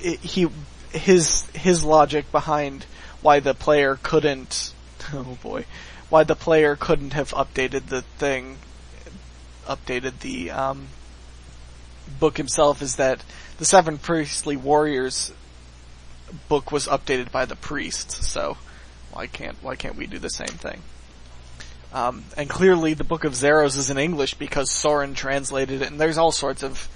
his logic behind why the player couldn't have updated the book himself is that the 7 priestly warriors book was updated by the priests, so why can't we do the same thing? And clearly the Book of Zeros is in English because Soren translated it, and there's all sorts of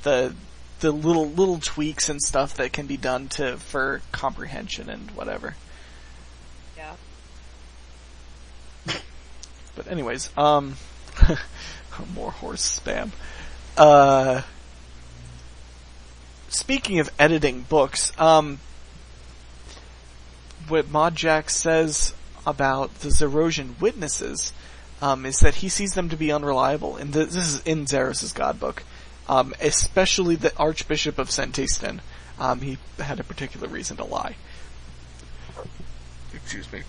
the little tweaks and stuff that can be done for comprehension and whatever. Yeah. But anyways, more horse spam. Speaking of editing books, what Modjack says about the Zerosian witnesses is that he sees them to be unreliable, and this is in Zeros' Godbook, especially the Archbishop of Sentistan. He had a particular reason to lie. Excuse me.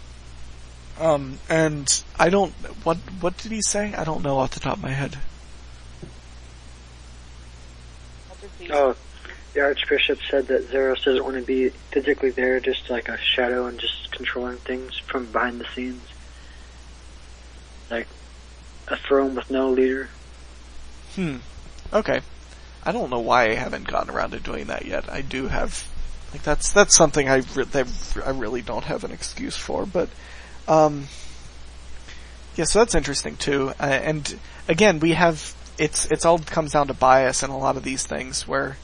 And I don't... What did he say? I don't know off the top of my head. Oh, the Archbishop said that Zeros doesn't want to be physically there, just like a shadow and just controlling things from behind the scenes. Like a throne with no leader. Okay. I don't know why I haven't gotten around to doing that yet. I do have... Like, that's something I really don't have an excuse for, but... yeah, so that's interesting too. And again, we have... It's all comes down to bias in a lot of these things, where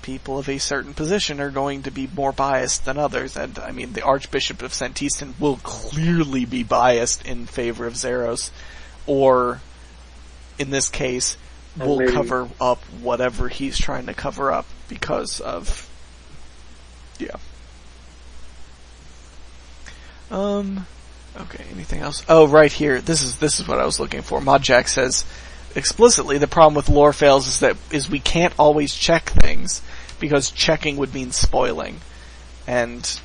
people of a certain position are going to be more biased than others, and I mean, the Archbishop of Sentistan will clearly be biased in favor of Zeros, or, in this case, will cover up whatever he's trying to cover up because of... Yeah. Okay, anything else? Oh, right here. This is what I was looking for. Modjack says explicitly the problem with lore fails is we can't always check things because checking would mean spoiling. And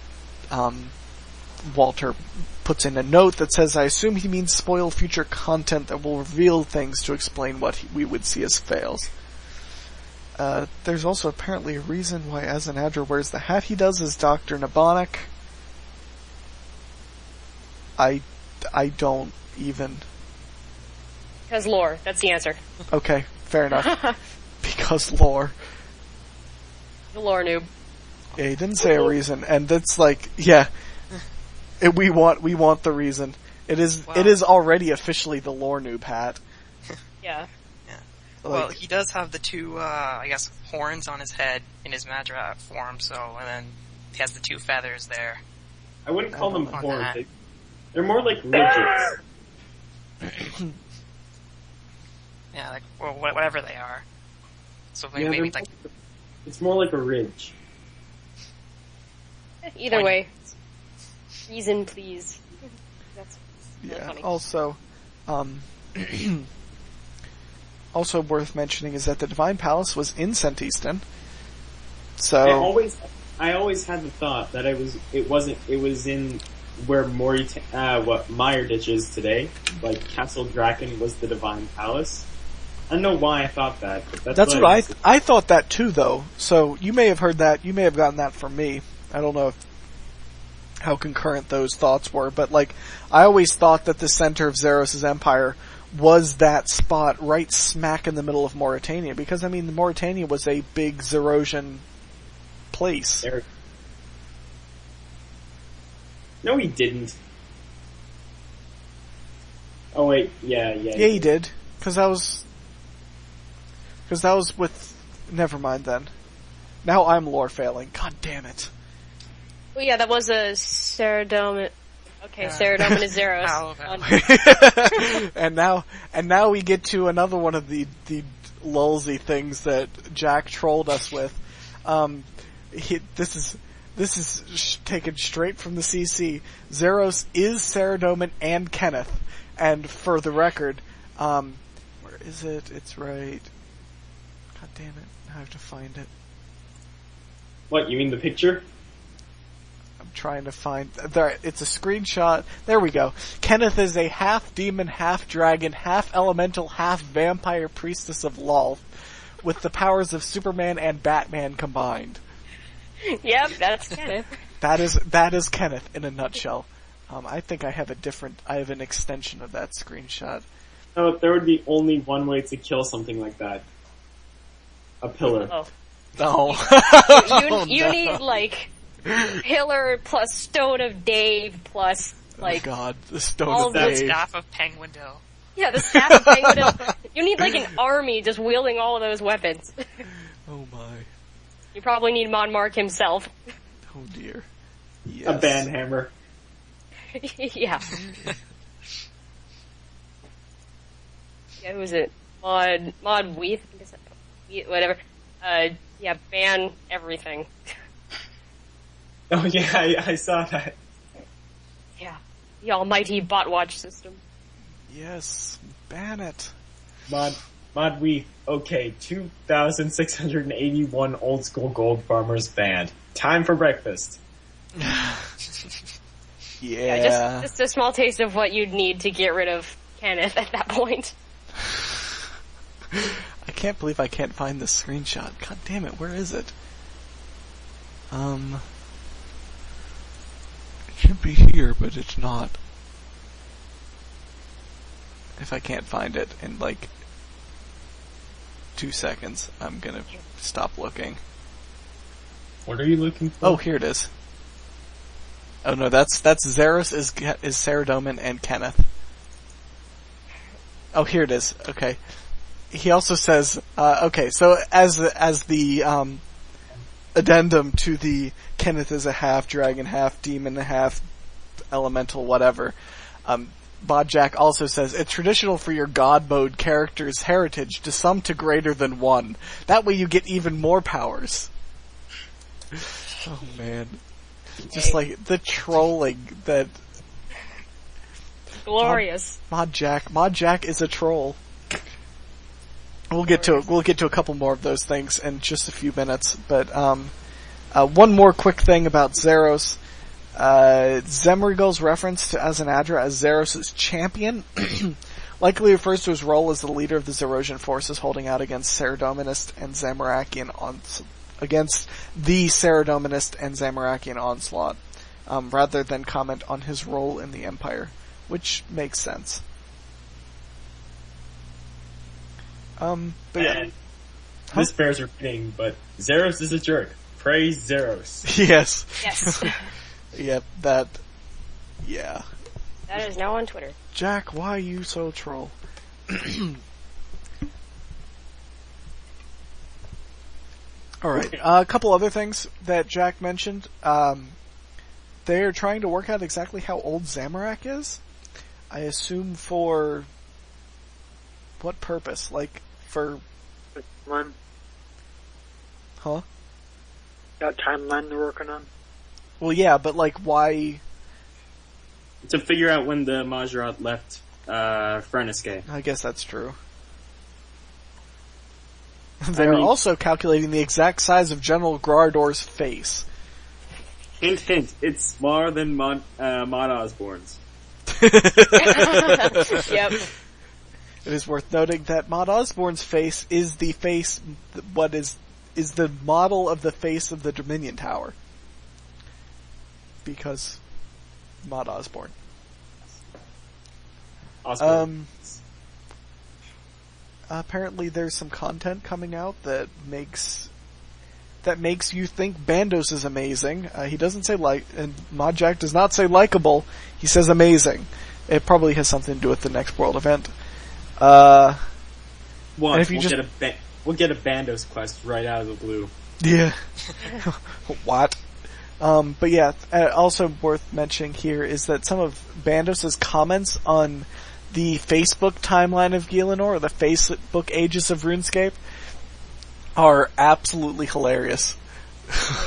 Walter puts in a note that says, I assume he means spoil future content that will reveal things to explain what we would see as fails. There's also apparently a reason why Azanadra wears the hat he does as Dr. Nabonic. I don't even... Because lore, that's the answer. Okay, fair enough. Because lore. The lore noob. Yeah, he didn't say a reason, and that's like, yeah. We want the reason. It is already officially the lore noob hat. Yeah. Like, well, he does have the 2, I guess, horns on his head in his Madra form, and then he has the 2 feathers there. I wouldn't call them horns. They're more like ridges. Yeah, like, well, whatever they are. So maybe like... It's more like a ridge. Either way. Reason, please. That's funny. Also, also worth mentioning is that the Divine Palace was in Sentistan. So... I always had the thought that it was in... where Meyerditch is today, like Castle Draken was the Divine Palace. I don't know why I thought that, but that's what I thought that too, though. So you may have heard that, you may have gotten that from me. I don't know how concurrent those thoughts were, but like, I always thought that the center of Zeros' empire was that spot right smack in the middle of Mauritania, because I mean, Mauritania was a big Zerosian place. No, he didn't. Oh wait, yeah. Yeah, he did. Because that was with... Never mind then. Now I'm lore failing. God damn it. Well, yeah, that was a Ceridome. Okay, Ceridome is Zeros. and now we get to another one of the lulsy things that Jack trolled us with. This is taken straight from the CC. Zeros is Ceridome and Kenneth. And for the record, where is it? It's right. God damn it! I have to find it. What, you mean the picture? I'm trying to find. There, it's a screenshot. There we go. Kenneth is a half demon, half dragon, half elemental, half vampire priestess of Lolth, with the powers of Superman and Batman combined. Yep, that's Kenneth. That is Kenneth in a nutshell. I think I have an extension of that screenshot. No, there would be only one way to kill something like that. A pillar. Oh. No. You need, like, pillar plus Stone of Dave plus, like... Oh god, the Stone all of The Dave. staff of Penguindo. Yeah, the staff of Penguin. You need, like, an army just wielding all of those weapons. Oh my. You probably need Monmark himself. Oh dear. Yes. A band hammer. Yeah. Yeah, who was it? Maud Weath? Whatever. Yeah, ban everything. Oh yeah, I saw that. Yeah. The almighty bot watch system. Yes, ban it. Mod Weath. Okay, 2,681 old school gold farmers banned. Time for breakfast. Yeah. Just a small taste of what you'd need to get rid of Kenneth at that point. I can't believe I can't find this screenshot. God damn it, where is it? It should be here, but it's not. If I can't find it in like 2 seconds, I'm gonna stop looking. What are you looking for? Oh, here it is. Oh no, that's Zeros is Saradomin and Kenneth. Oh, here it is. Okay. He also says, okay, so as the addendum to the Kenneth is a half dragon, half demon, half elemental, whatever, Bodjack also says, it's traditional for your god mode character's heritage to sum to greater than 1. That way you get even more powers. Oh man. Just like the trolling that... Glorious. Modjack is a troll. We'll get to a couple more of those things in just a few minutes, but one more quick thing about Zeros. Zemrigal's reference to Azanadra as Zeros' champion likely refers to his role as the leader of the Zerosian forces holding out against against the Saradominist and Zamorakian onslaught, rather than comment on his role in the Empire, which makes sense. But yeah. This bears repeating, but Zeros is a jerk. Praise Zeros. Yes. Yes. Yep, that... Yeah. That is now on Twitter. Jack, why are you so troll? Alright, a couple other things that Jack mentioned. They're trying to work out exactly how old Zamorak is. I assume for... what purpose? Like, for... One. Huh? Got timeline they're working on? Well, yeah, but like, why... To figure out when the Majorat left Ferniscae. I guess that's true. They're also calculating the exact size of General Grardor's face. Hint, hint. It's smaller than Mod Osborne's. Yep. It is worth noting that Mod Osborne's face is the face, is the model of the face of the Dominion Tower. Because Mod Osborne. Apparently there's some content coming out that makes you think Bandos is amazing. He doesn't say and Modjack does not say likable. He says amazing. It probably has something to do with the next world event. One, if you we'll get a Bandos quest right out of the blue. Yeah. What? But yeah, also worth mentioning here is that some of Bandos' comments on the Facebook timeline of Gielinor, or the Facebook Aegis of RuneScape, are absolutely hilarious.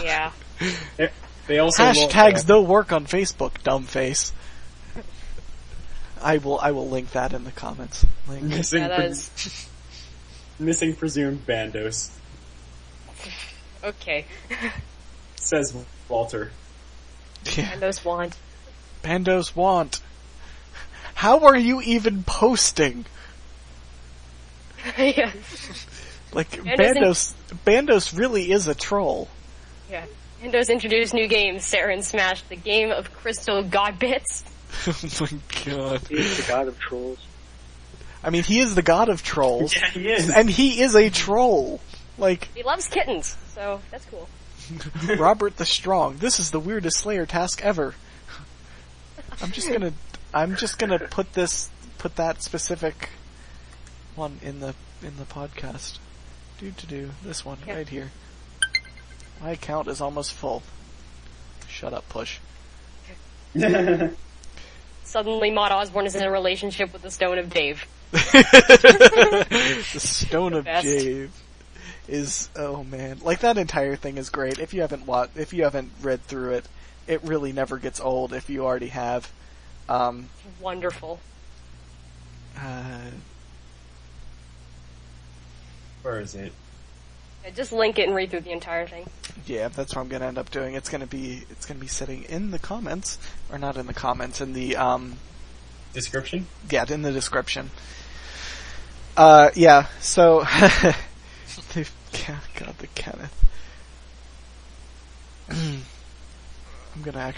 Yeah. They also Hashtags don't work on Facebook, dumb face. I will link that in the comments. Link. Missing, Yeah, that is... missing presumed Bandos, Okay. says Walter. Yeah. And those want. Bandos want. How are you even posting? Yeah. Like, Bandos Bandos really is a troll. Yeah. Windows introduced new games, Sarah and Smash, the game of Crystal God Bits. Oh my god. He's the god of trolls. I mean, he is the god of trolls. Yeah, he is. And he is a troll. Like, He loves kittens, so that's cool. Robert the Strong. This is the weirdest Slayer task ever. I'm just gonna put that specific one in the podcast. This one Yeah. right here. My account is almost full. Shut up, Push. Suddenly Maud Osborne is in a relationship with the Stone of Dave. The Stone of Best. Jave is, oh man, like that entire thing is great. If you haven't read through it, it really never gets old. If you already have, Wonderful. Where is it? Yeah, just link it and read through the entire thing. yeah, that's what I'm gonna end up doing. It's gonna be sitting in the comments, or not in the comments, in the Description? yeah, in the description. Yeah. So, God, the Kenneth. I'm gonna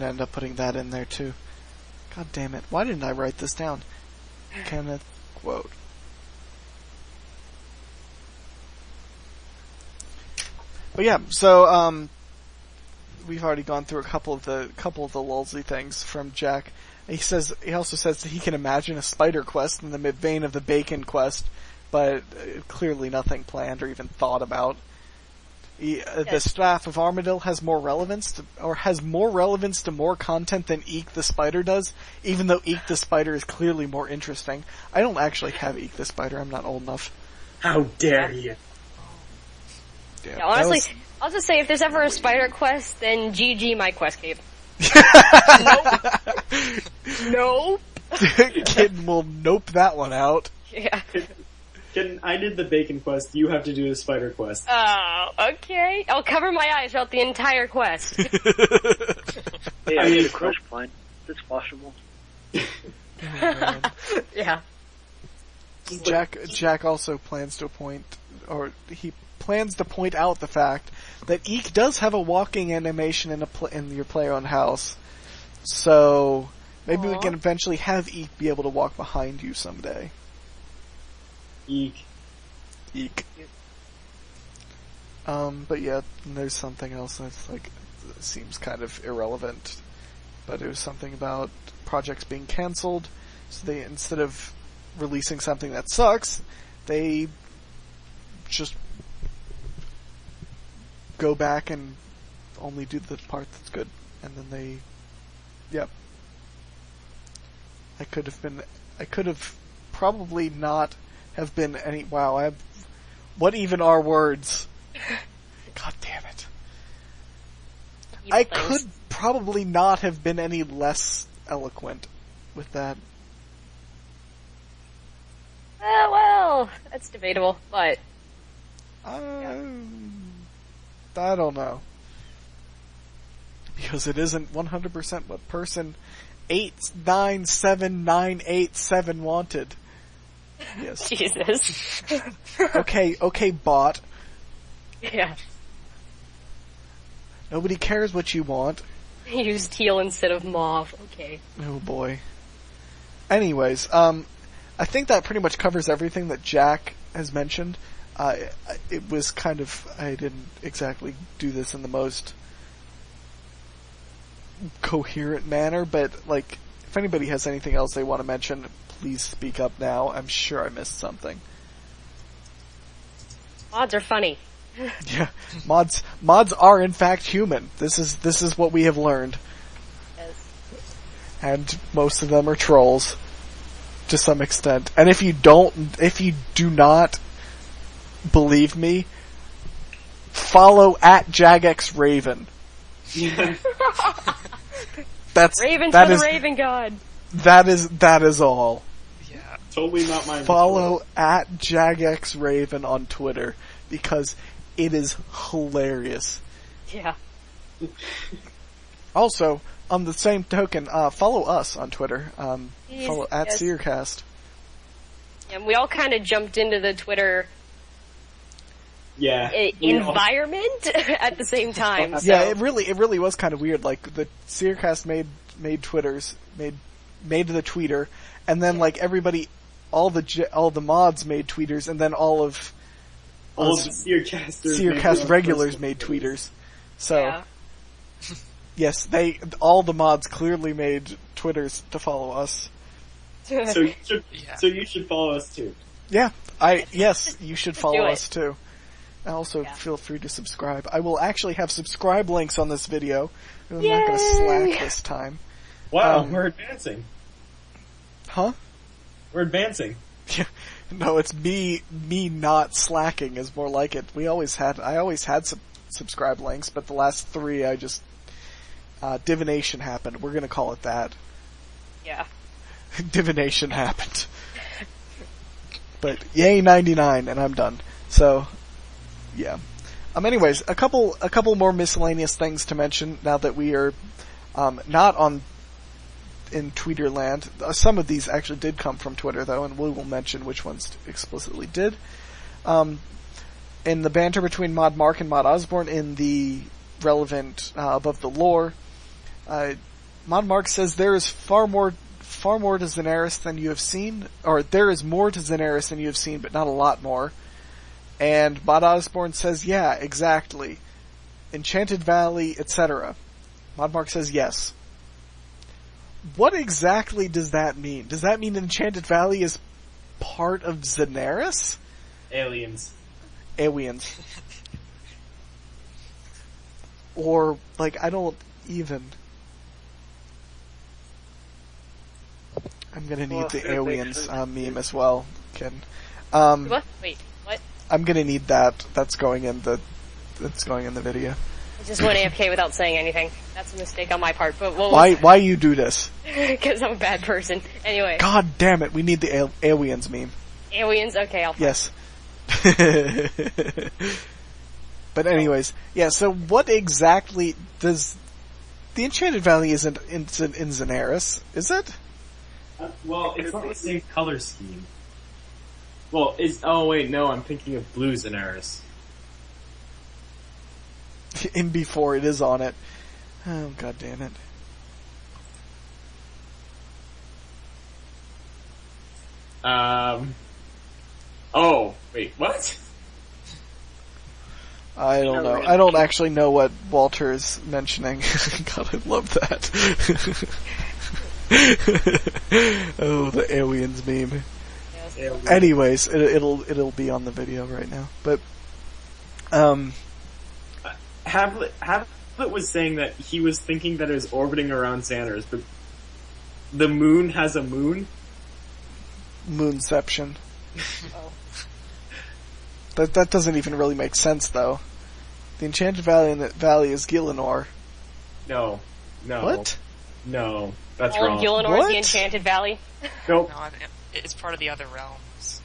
end up putting that in there too. God damn it! Why didn't I write this down? Kenneth quote. But yeah, so we've already gone through a couple of the lulzy things from Jack. He also says that he can imagine a spider quest in the vein of the bacon quest, but clearly nothing planned or even thought about. The staff of Armadillo has more relevance to more content than Eek the Spider does, even though Eek the Spider is clearly more interesting. I don't actually have Eek the Spider, I'm not old enough. How dare you? Yeah, Yeah, honestly, I'll just say if there's ever a spider quest, then GG my quest cape. Nope. Kid will nope that one out. Yeah. I did the bacon quest, you have to do the spider quest. Oh, okay. I'll cover my eyes throughout the entire quest. Hey, I need a crush plan. It's possible. Yeah. Jack also plans to point out the fact that Eek does have a walking animation in your player-owned house. So maybe we can eventually have Eek be able to walk behind you someday. Eek. But yeah, there's something else that's seems kind of irrelevant. But it was something about projects being cancelled. So they, instead of releasing something that sucks, they just go back and only do the part that's good. And then I could have probably not have been any, what even are words? God damn it. I could probably not have been any less eloquent with that. Well, that's debatable, but... I don't know. Because it isn't 100% what person 897987 wanted. Yes. Jesus. Okay, bot. Yeah. Nobody cares what you want. Use teal instead of mauve. Okay. Oh boy. Anyways, I think that pretty much covers everything that Jack has mentioned. It was kind of, I didn't exactly do this in the most coherent manner, but if anybody has anything else they want to mention, please speak up now. I'm sure I missed something. Mods are funny. Yeah, mods are in fact human. This is what we have learned. Yes. And most of them are trolls to some extent. And if you do not believe me, follow @JagXRaven. Raven That for the is Raven God. That is all. Yeah. Totally not mine. Follow at JagXRaven on Twitter because it is hilarious. Yeah. Also, on the same token, follow us on Twitter. Follow at Yes. Seercast. And we all kind of jumped into the Twitter Yeah. environment at the same time. So. Yeah, it really was kind of weird. Like the Seercast made the tweeter, and then like everybody, all the mods made tweeters, and then all of the Seercasters. Seercast regulars made tweeters. So Yeah. yes, all the mods clearly made Twitters to follow us. So you should follow us too. Yeah, yes, you should follow us too. Also, feel free to subscribe. I will actually have subscribe links on this video. I'm not going to slack this time. Wow, we're advancing. Huh? We're advancing. Yeah. No, it's me not slacking is more like it. I always had subscribe links, but the last 3 I just divination happened. We're going to call it that. Yeah. Divination happened. But yay 99 and I'm done. So yeah. Anyways, a couple more miscellaneous things to mention now that we are not in Tweeterland. Some of these actually did come from Twitter though, and we will mention which ones explicitly did. In the banter between Mod Mark and Mod Osborne in the relevant above the lore, Mod Mark says there is far more to Zenaris than you have seen, or there is more to Zenaris than you have seen, but not a lot more. And Mod Osborne says, yeah, exactly. Enchanted Valley, etc. Mod Mark says yes. What exactly does that mean? Does that mean Enchanted Valley is part of Zenaris? Aliens. Or, like, I don't even... I'm gonna need the aliens meme as well, Ken. What? Wait, what? I'm gonna need that. That's going in the video. I just went AFK without saying anything. That's a mistake on my part, but Why you do this? Because I'm a bad person. Anyway. God damn it, we need the aliens meme. Aliens? Okay, I'll... Yes. But anyways, yeah, so what exactly does... The Enchanted Valley isn't in Zenaris, is it? Well, it's not the same color scheme. Well, oh wait, no, I'm thinking of blue Zenaris. In before it is on it. Oh, god damn it. Oh, wait, what? I don't know. I don't actually know what Walter is mentioning. God, I love that. Oh, the aliens meme. Yes. Anyways, it'll be on the video right now. But Habblet was saying that he was thinking that it was orbiting around Xander's, but the moon has a moon? Moonception. That doesn't even really make sense, though. The Enchanted Valley is Gielinor. No. What? No, that's All wrong. of Gielinor is the Enchanted Valley? Nope. No, it's part of the other realms.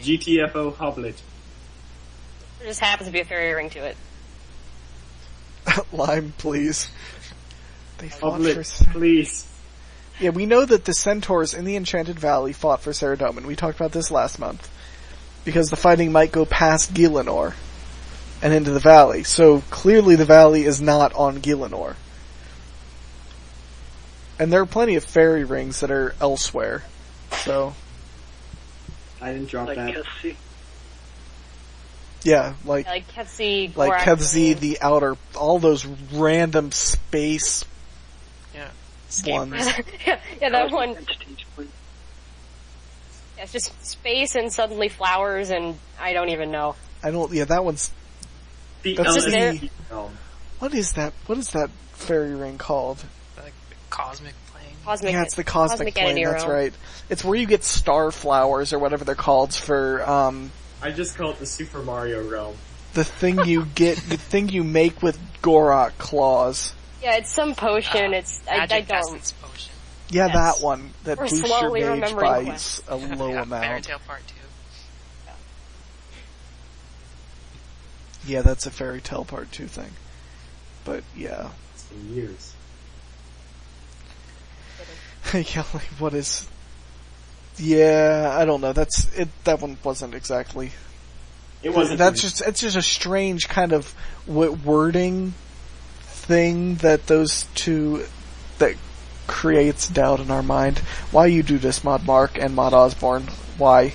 GTFO Habblet. There just happens to be a fairy ring to it. Lime, please. They fought for... Habblet, please. Yeah, we know that the centaurs in the Enchanted Valley fought for Saradomin. We talked about this last month. Because the fighting might go past Gielinor and into the valley. So clearly the valley is not on Gielinor. And there are plenty of fairy rings that are elsewhere. So... I didn't drop Like that. Ketsy. Yeah, like Ketsy, like Gorak, Kevzi, the outer, all those random space Yeah. ones. yeah, that one. Entities, please. Yeah, it's just space and suddenly flowers and I don't even know. That one's, The that's just there. LSD realm. what is that fairy ring called? Like the cosmic plane. Cosmic. Yeah, it's the Cosmic Plane, Entity that's realm. right. It's where you get star flowers or whatever they're called for, I just call it the Super Mario realm. the thing you get, the thing you make with Gorak claws. Yeah, it's some potion. I Magic don't. essence potion. Yeah, Yes. that one. That We're boosts your slowly mage remembering by quests. a low Fairy amount. Tale Part 2. Yeah, that's a Fairy Tale Part 2 thing. But, yeah. It's been years. Yeah, like, what is... Yeah, I don't know. That one wasn't exactly... It wasn't. It's just a strange kind of wording thing that those two... that creates doubt in our mind. Why you do this, Mod Mark and Mod Osborne? Why?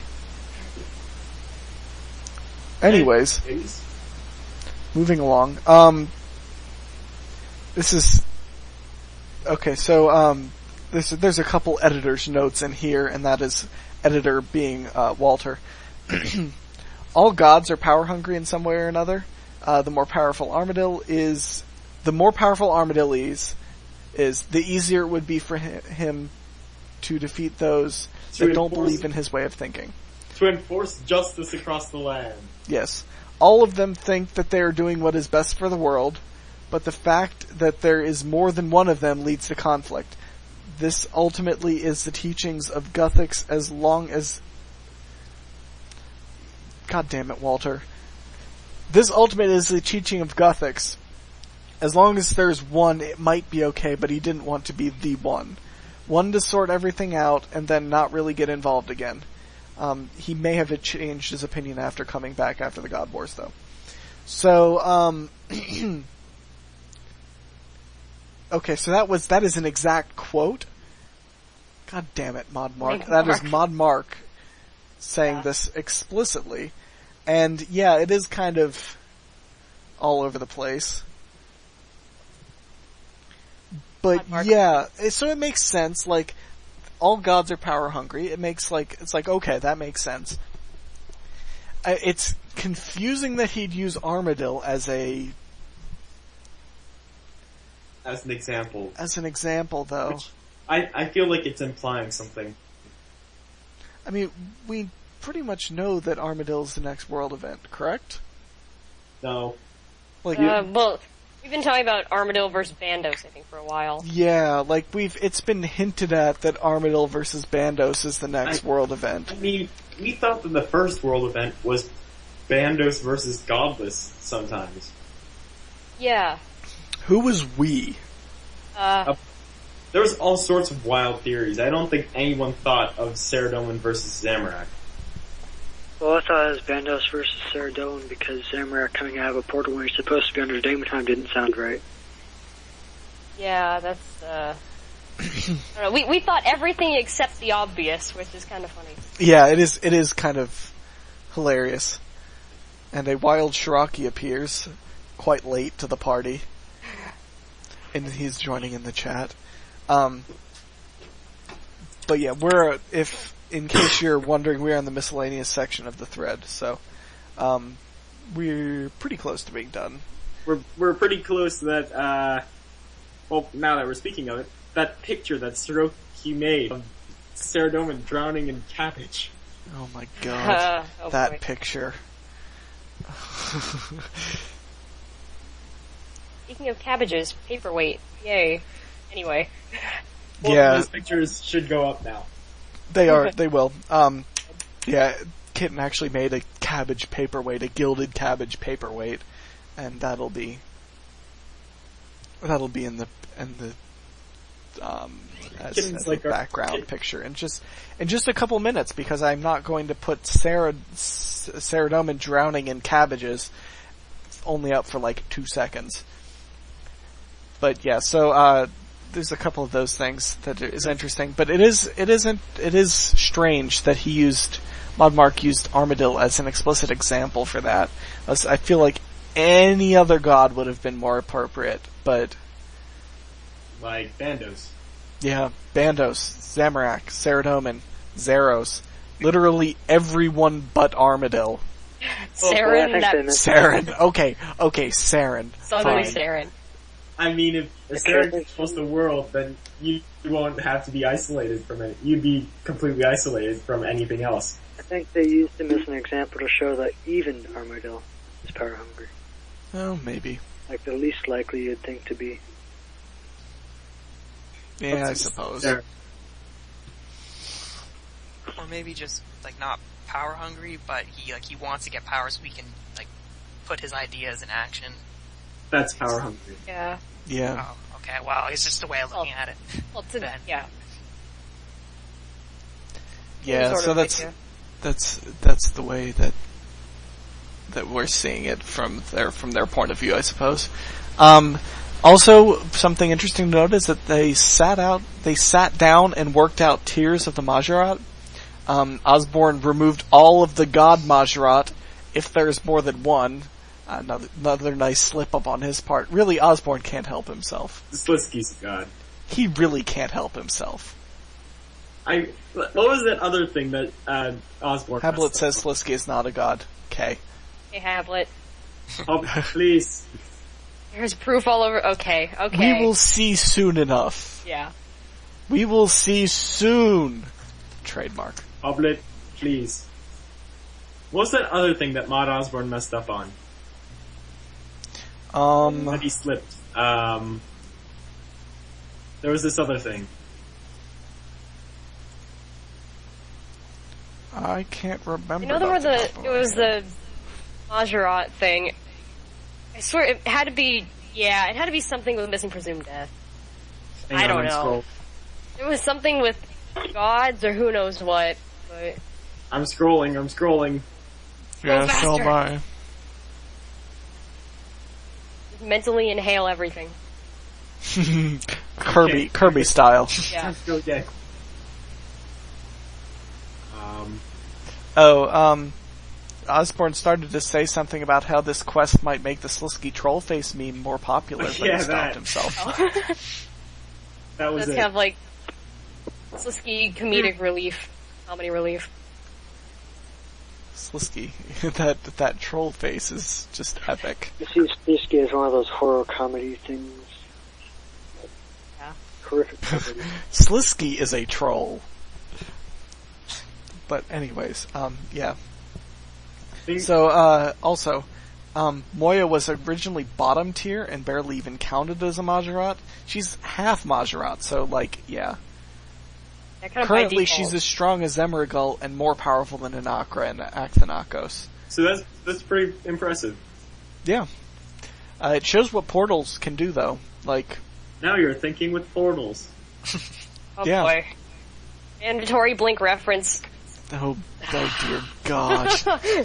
Anyways, moving along. This is okay. So there's a couple editor's notes in here, and that is editor being Walter. All gods are power hungry in some way or another. The more powerful Armadillo is, the easier it would be for him to defeat those that don't believe in his way of thinking. To enforce justice across the land. Yes. All of them think that they are doing what is best for the world, but the fact that there is more than one of them leads to conflict. This ultimately is the teachings of Guthix as long as... God damn it, Walter. This ultimately is the teaching of Guthix. As long as there's one, it might be okay, but he didn't want to be the one. One to sort everything out, and then not really get involved again. He may have changed his opinion after coming back after the God Wars, though. So, okay, so that is an exact quote. God damn it, Mod Mark. That is Mod Mark saying this explicitly. And yeah, it is kind of all over the place. But yeah, so it makes sense, like, all gods are power hungry. It's like, okay, that makes sense. It's confusing that he'd use Armadillo as an example. As an example, though. Which I feel like it's implying something. I mean, we pretty much know that Armadillo's the next world event, correct? No. Like, well, we've been talking about Armadillo versus Bandos, I think, for a while. Yeah, like it's been hinted at that Armadillo versus Bandos is the next world event. I mean, we thought that the first world event was Bandos versus Godless sometimes. Yeah. Who was we? There was all sorts of wild theories. I don't think anyone thought of Saradomin versus Zamorak. Well, I thought it was Bandos versus Saradomin because Zamorak coming out of a portal when he's supposed to be under Demon Time didn't sound right. Yeah, that's, I don't know. We thought everything except the obvious, which is kind of funny. Yeah, it is kind of hilarious. And a wild Shiraki appears quite late to the party. And he's joining in the chat. But yeah, in case you're wondering, we're on the miscellaneous section of the thread, so, we're pretty close to being done. We're pretty close to that, well, now that we're speaking of it, that picture that Seroki made of Saradomin drowning in cabbage. Oh my god, that picture. Speaking of cabbages, paperweight, yay. Anyway. Well, yeah. Those pictures should go up now. They will. Yeah, Kitten actually made a cabbage paperweight, a gilded cabbage paperweight, and that'll be in the as like the background picture in just a couple minutes, because I'm not going to put Saradomin drowning in cabbages only up for like 2 seconds. But yeah, so there's a couple of those things that is interesting, but it is strange that Mod Mark used Armadillo as an explicit example for that. I feel like any other god would have been more appropriate, but like Bandos. Yeah, Bandos, Zamorak, Saradomin, Zeros, literally everyone but Armadillo. Saren. Okay, Saren. Suddenly Saren. I mean, if Saren controls the world, then you won't have to be isolated from it. You'd be completely isolated from anything else. I think they used him as an example to show that even Armadillo is power hungry. Oh, maybe. Like the least likely you'd think to be. Yeah, I suppose. Or maybe just, like, not power hungry, but he wants to get power so he can, like, put his ideas in action. That's power hungry. Yeah. Yeah. Oh, okay, well, it's just a way of looking at it. Well, Then. yeah. Yeah, Sort so of idea. that's the way that we're seeing it from their point of view, I suppose. Also, something interesting to note is that they sat down and worked out tiers of the Majorat. Osborne removed all of the God Majorat, if there's more than one. Another nice slip up on his part. Really, Osborne can't help himself. Slisky's a god. He really can't help himself. What was that other thing that Osborne? Habblet says Slisky is not a god. Okay. Hey, Habblet. Oh, please. There's proof all over. Okay. We will see soon enough. Yeah. We will see soon. Trademark. Habblet, please. What was that other thing that Maud Osborne messed up on? That he slipped. There was this other thing. I can't remember. You know, it was the Majorat thing. I swear it had to be. Yeah, it had to be something with missing presumed death. I don't know. It was something with gods or who knows what. But I'm scrolling. Yeah, faster. so am I. mentally inhale everything. Kirby style. Yeah. Let's go get. Osborne started to say something about how this quest might make the Slisky Trollface meme more popular, but Yeah, he stopped that. himself. That was That's it. kind of like Slisky comedic relief, comedy relief. Slisky, that troll face is just epic. You see Slisky as one of those horror comedy things. Yeah. Horrific comedy. Slisky is a troll. But anyways, yeah. So, also, Moya was originally bottom tier and barely even counted as a Majorat. She's half Majorat, so yeah. Yeah, kind of by Currently, default. she's as strong as Emergul and more powerful than Anakra and Acthanakos. So that's pretty impressive. Yeah. It shows what portals can do, though. Now you're thinking with portals. Oh yeah. boy. Mandatory Blink reference. Oh dear God.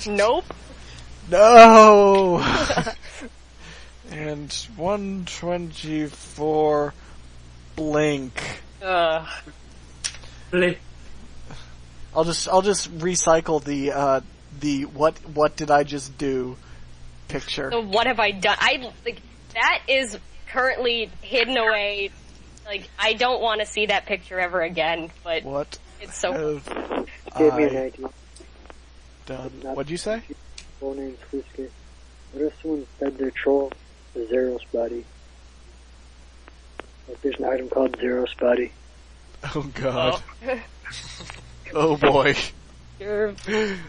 Nope. No! And 124 blink. Really? I'll just recycle the what did I just do picture. So what have I done? That is currently hidden away. I don't want to see that picture ever again, but What it's so have Gave me an I idea. done? What'd you say? Full name Slisky. What if someone fed their troll a Zeros body? There's an item called Zeros body. Oh God. Oh boy.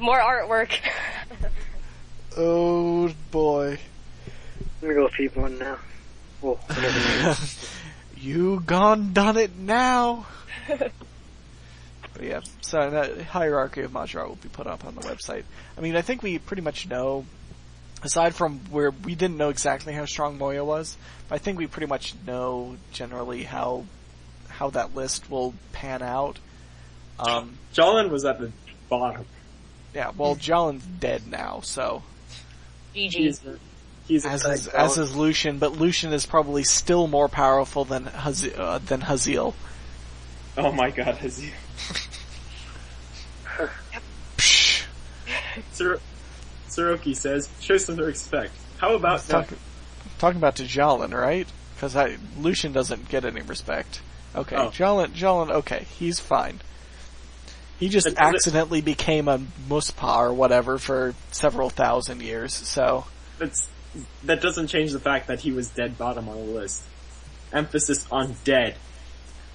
more artwork. Oh boy. I'm gonna go feed one now. Well, whatever. You gone done it now. But yeah, so that hierarchy of Majorat will be put up on the website. I mean, I think we pretty much know, aside from where we didn't know exactly how strong Moya was, but I think we pretty much know generally how that list will pan out. Jolin was at the bottom. Yeah, well, Jalen's dead now, so GG. He's as is Lucian, but Lucian is probably still more powerful than Haziel. Oh my God, Haziel. Psh. Tsuruki says, show some respect. How about Talking about to Jalen, right? Because Lucian doesn't get any respect. Okay, Oh. Jalen, okay, he's fine. He just But- accidentally became a Muspa or whatever for several thousand years, so... that doesn't change the fact that he was dead bottom on the list. Emphasis on dead.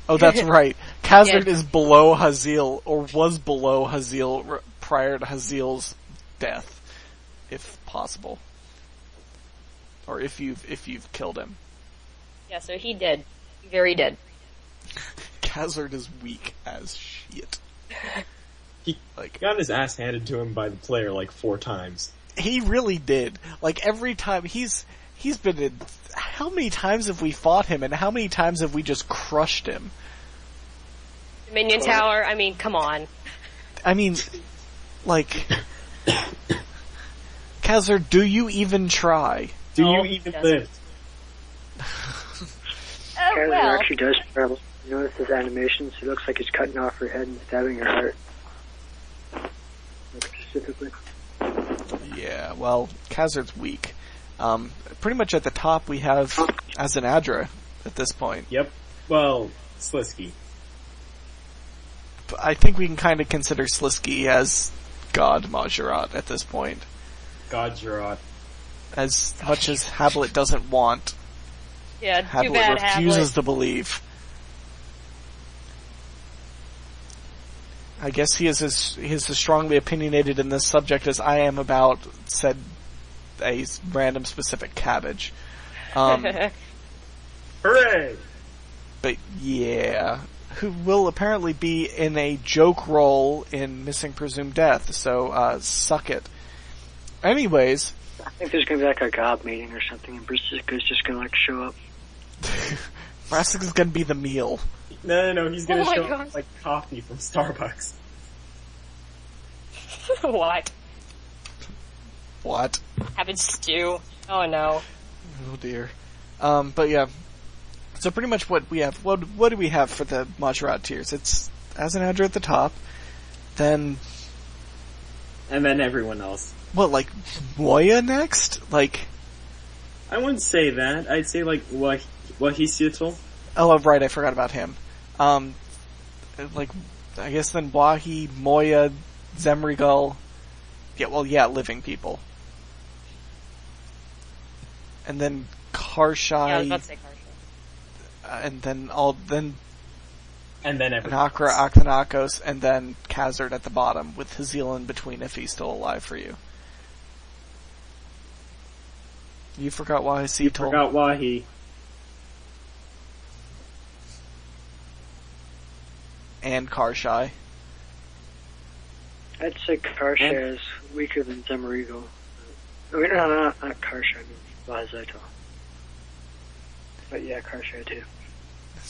Oh, that's right. Khazard Yeah. is below Haziel, or was below Haziel prior to Haziel's death, if possible. Or if you've killed him. Yeah, so he did. Very dead. Khazard is weak as shit. He Like, got his ass handed to him by the player like 4 times. he really did. Like, every time he's been in, how many times have we fought him, and how many times have we just crushed him? Dominion Tower, I mean, come on. I mean, like, Kazar, do you even try? Do No, you even he doesn't. live? Kazar Well, actually does travel. You notice his animations? He looks like he's cutting off her head and stabbing her heart. Like, specifically. Yeah, well, Kazar's weak. Pretty much at the top we have Azanadra at this point. Yep. Well, Slisky. I think we can kind of consider Slisky as God Majorat at this point. God, Gerard. As much as Habblet doesn't want, yeah, too Habblet bad, refuses Habblet. to believe. I guess he is as strongly opinionated in this subject as I am about said a random specific cabbage. Hooray! But yeah, who will apparently be in a joke role in Missing Presumed Death, so suck it. Anyways, I think there's gonna be like a gob meeting or something, and Bristika's just gonna like show up. Brassic is gonna be the meal. No, he's gonna Oh my show God. up like coffee from Starbucks. What? What? Having stew. Oh no. Oh dear. But yeah. So pretty much what we have, what do we have for the Majorat tiers? It's Azanadra at the top, then, And then everyone else. what, like, Moya next? Like, I wouldn't say that. I'd say like Wahisitl. oh right, I forgot about him. Like, I guess then Wahi, Moya, Zemrigal, living people. And then Karshai, Yeah, I was about to say Karshai. and then And then everyone Anakra, else. Aktanakos, and then Kazard at the bottom, with Haziel in between if he's still alive for you. You forgot why Haziel. Forgot Wahi. I'd And Karshai. say Karsha is weaker than Zemarigo. I mean, no, not Karsha, I mean Lazaito. But yeah, Karsha too.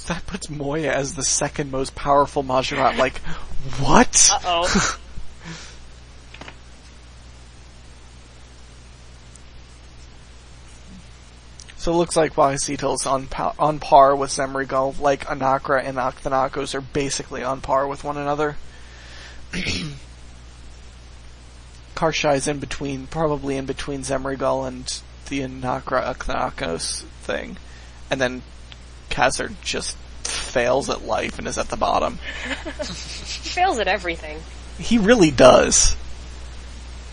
That puts Moya as the second most powerful Majorat. Like, what? Uh-oh. So it looks like Wahisitel's on par with Zemrigal, like Anakra and Aktanakos are basically on par with one another. Karshai's in between, probably in between Zemrigal and the Anakra Aktanakos thing. And then Kazard just fails at life and is at the bottom. He fails at everything. He really does.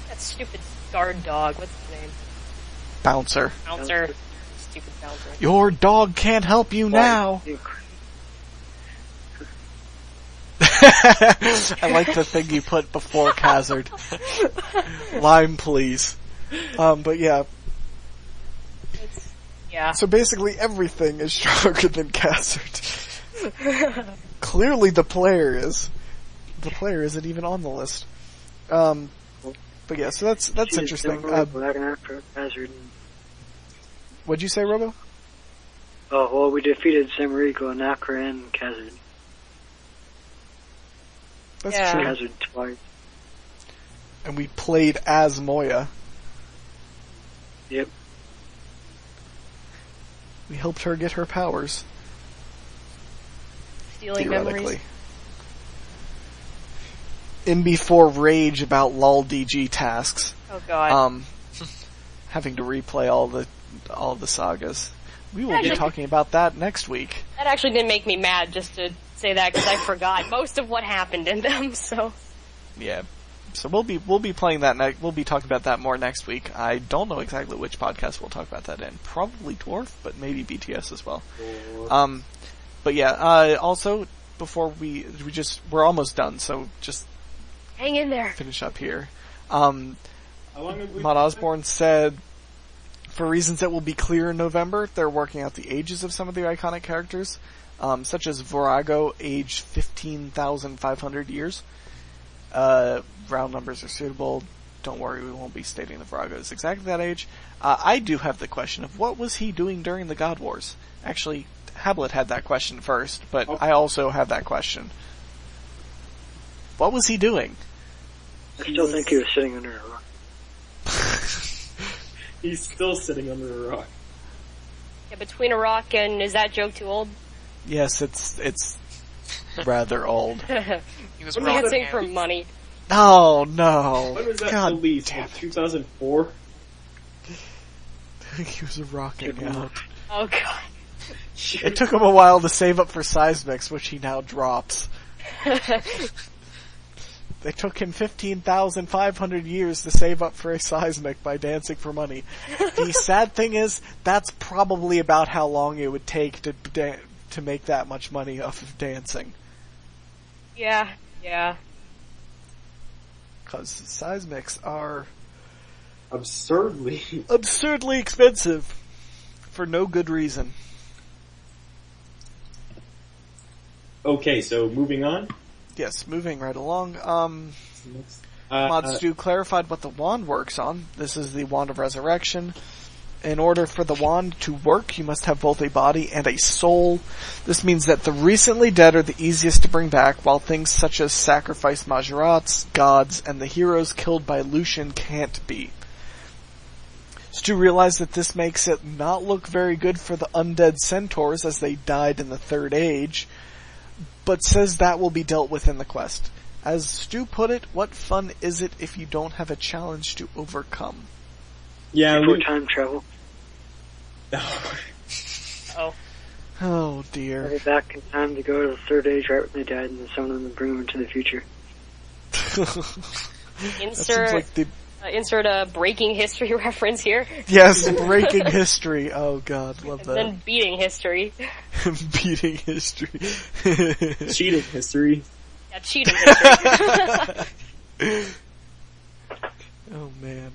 That stupid guard dog. What's his name? Bouncer. Bouncer. Stupid bouncer. Your dog can't help you now. I like the thing you put before Kazard. Lime, please. But yeah. Yeah. So basically everything is stronger than Kazard. Clearly the player is. The player isn't even on the list. But yeah, so that's interesting. What'd you say, Robo? Oh, well, we defeated Zemarigo, Anakra, and Kazard. That's Yeah. true. Kazard twice. And we played as Moya. Yep. We helped her get her powers. Stealing Theoretically. memories. In before rage about LOL DG tasks. Oh god. Having to replay all the sagas. We will be Actually- talking about that next week. That actually didn't make me mad just to say that because I forgot most of what happened in them, so. Yeah. So we'll be playing that we'll be talking about that more next week. I don't know exactly which podcast we'll talk about that in. Probably Dwarf, but maybe BTS as well. But yeah, also before we're almost done, so just Hang in there. finish up here. How long have we... Matt Osborne said, for reasons that will be clear in November, they're working out the ages of some of the iconic characters, such as Virago, aged 15,500 years. Round numbers are suitable. Don't worry, we won't be stating the Virago is exactly that age. I do have the question of what was he doing during the God Wars? Actually, Habblet had that question first, but I also have that question. What was he doing? I still think he was sitting under a rock. He's still sitting under a rock. Yeah, between a rock and is that joke too old? Yes, it's rather old. He was Dancing wrong. for money. Oh no! When was that God released? damn Like it. 2004? He was rocking out. Oh god. It took him a while to save up for Seismics, which he now drops. They took him 15,500 years to save up for a Seismic by dancing for money. The sad thing is, that's probably about how long it would take to make that much money off of dancing. Yeah. Because Seismics are Absurdly. absurdly expensive for no good reason. Okay, so moving on. Yes, moving right along. Next. Modstu clarified what the wand works on. This is the Wand of Resurrection. In order for the wand to work, you must have both a body and a soul. This means that the recently dead are the easiest to bring back, while things such as sacrificed Majorats, gods, and the heroes killed by Lucian can't be. Stu realized that this makes it not look very good for the undead centaurs as they died in the Third Age, but says that will be dealt with in the quest. As Stu put it, what fun is it if you don't have a challenge to overcome? Yeah, Before time travel. Oh. Oh dear. Are they back in time to go to the Third Age right when they died and then summon them and bring them into the future? That seems like the... Insert a breaking history reference here. Yes, breaking history. Oh god, love And that. then beating history. Beating history. cheating history. Yeah, cheating history. Oh man.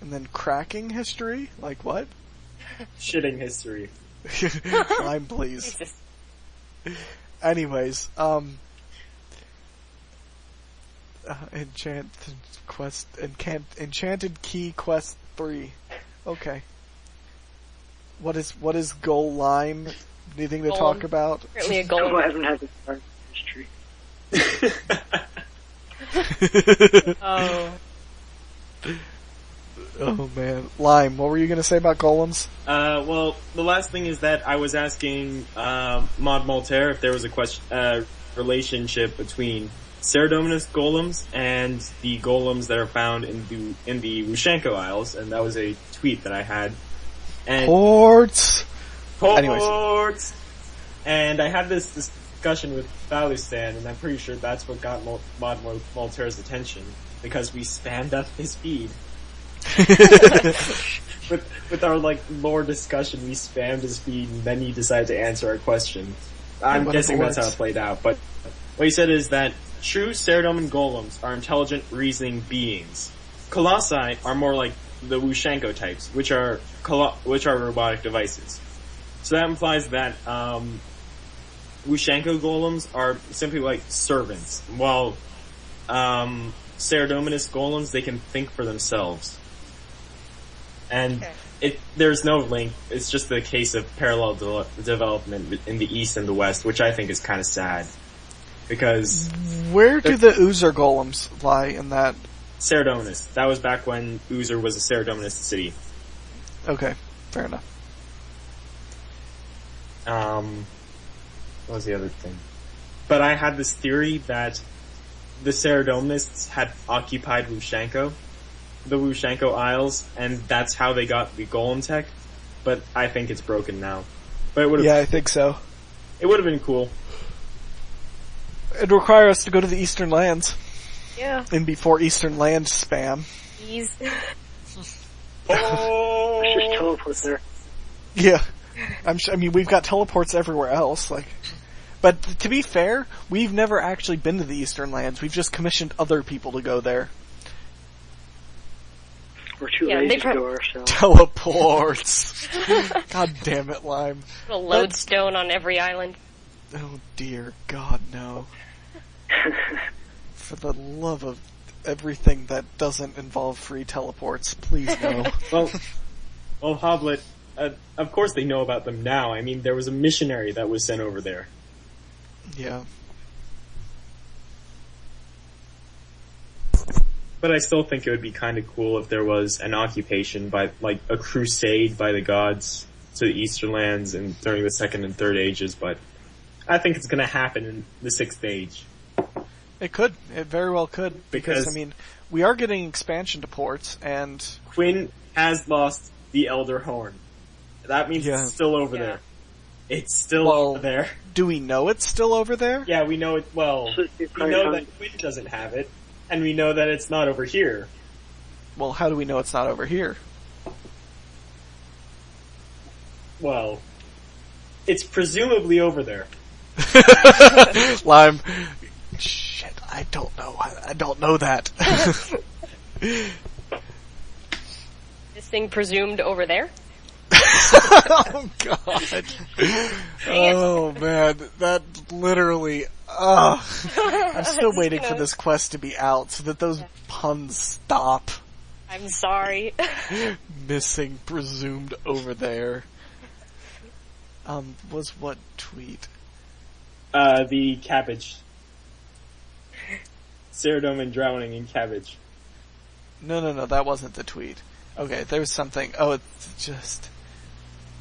And then cracking history? Like what? Shitting history. Line please. Jesus. Anyways, Enchanted Key Quest 3. Okay. What is goal line? Anything to Golem. talk about? Apparently a Oh, I golem. haven't had this part in history. Oh. Oh man. Lime, what were you gonna say about golems? Well, the last thing is that I was asking, Mod Maltaire if there was a relationship between Ceredominus golems and the golems that are found in the Wushanko Isles, and that was a tweet that I had. And Ports! Ports! And I had this discussion with Valustan, and I'm pretty sure that's what got Mod Maltaire's attention, because we spammed up his feed. with our lore discussion, we spammed his feed, and then he decided to answer our question. I'm guessing that's how it played out, but what he said is that true Ceredoman golems are intelligent, reasoning beings. Colossi are more like the Wushanko types, which are robotic devices. So that implies that Wushanko golems are simply like servants, while Ceredominus golems, they can think for themselves. And there's no link. It's just the case of parallel development in the East and the West, which I think is kind of sad. Because... Where do the Uzer golems lie in that? Ceredominus. That was back when Uzer was a Ceredominus city. Okay, fair enough. What was the other thing? But I had this theory that the Ceredominists had occupied the Wushanko Isles, and that's how they got the golem tech, but I think it's broken now. But it would have... Yeah, I think so. It would have been cool. It'd require us to go to the Eastern Lands. Yeah. And before Eastern Land spam. Please. Oh! Let's just teleport there. Yeah. I mean, we've got teleports everywhere else, but to be fair, we've never actually been to the Eastern Lands. We've just commissioned other people to go there. We're too Yeah, lazy they to go ourselves. Teleports. God damn it, Lime. Put a lodestone on every island. Oh dear God, no. For the love of everything that doesn't involve free teleports, please no. Well, Habblet, of course they know about them now. I mean, there was a missionary that was sent over there. Yeah. But I still think it would be kind of cool if there was an occupation by, like, a crusade by the gods to the Eastern lands and during the Second and Third Ages, but I think it's gonna happen in the Sixth Age. It could. It very well could. Because, I mean, we are getting expansion to ports, and... Quinn has lost the Elder Horn. That means it's still over there. It's still over there. Do we know it's still over there? Yeah, we know it, well, we know that Quinn doesn't have it, and we know that it's not over here. Well, how do we know it's not over here? Well, it's presumably over there. Lime. Shit, I don't know. I don't know that. This thing presumed over there? Oh god. Oh man, that literally, I'm still waiting for this quest to be out so that those puns stop. I'm sorry. Missing presumed over there. Was what tweet? The cabbage. Seerdomen drowning in cabbage. No, that wasn't the tweet. Okay, there was something. Oh, it's just...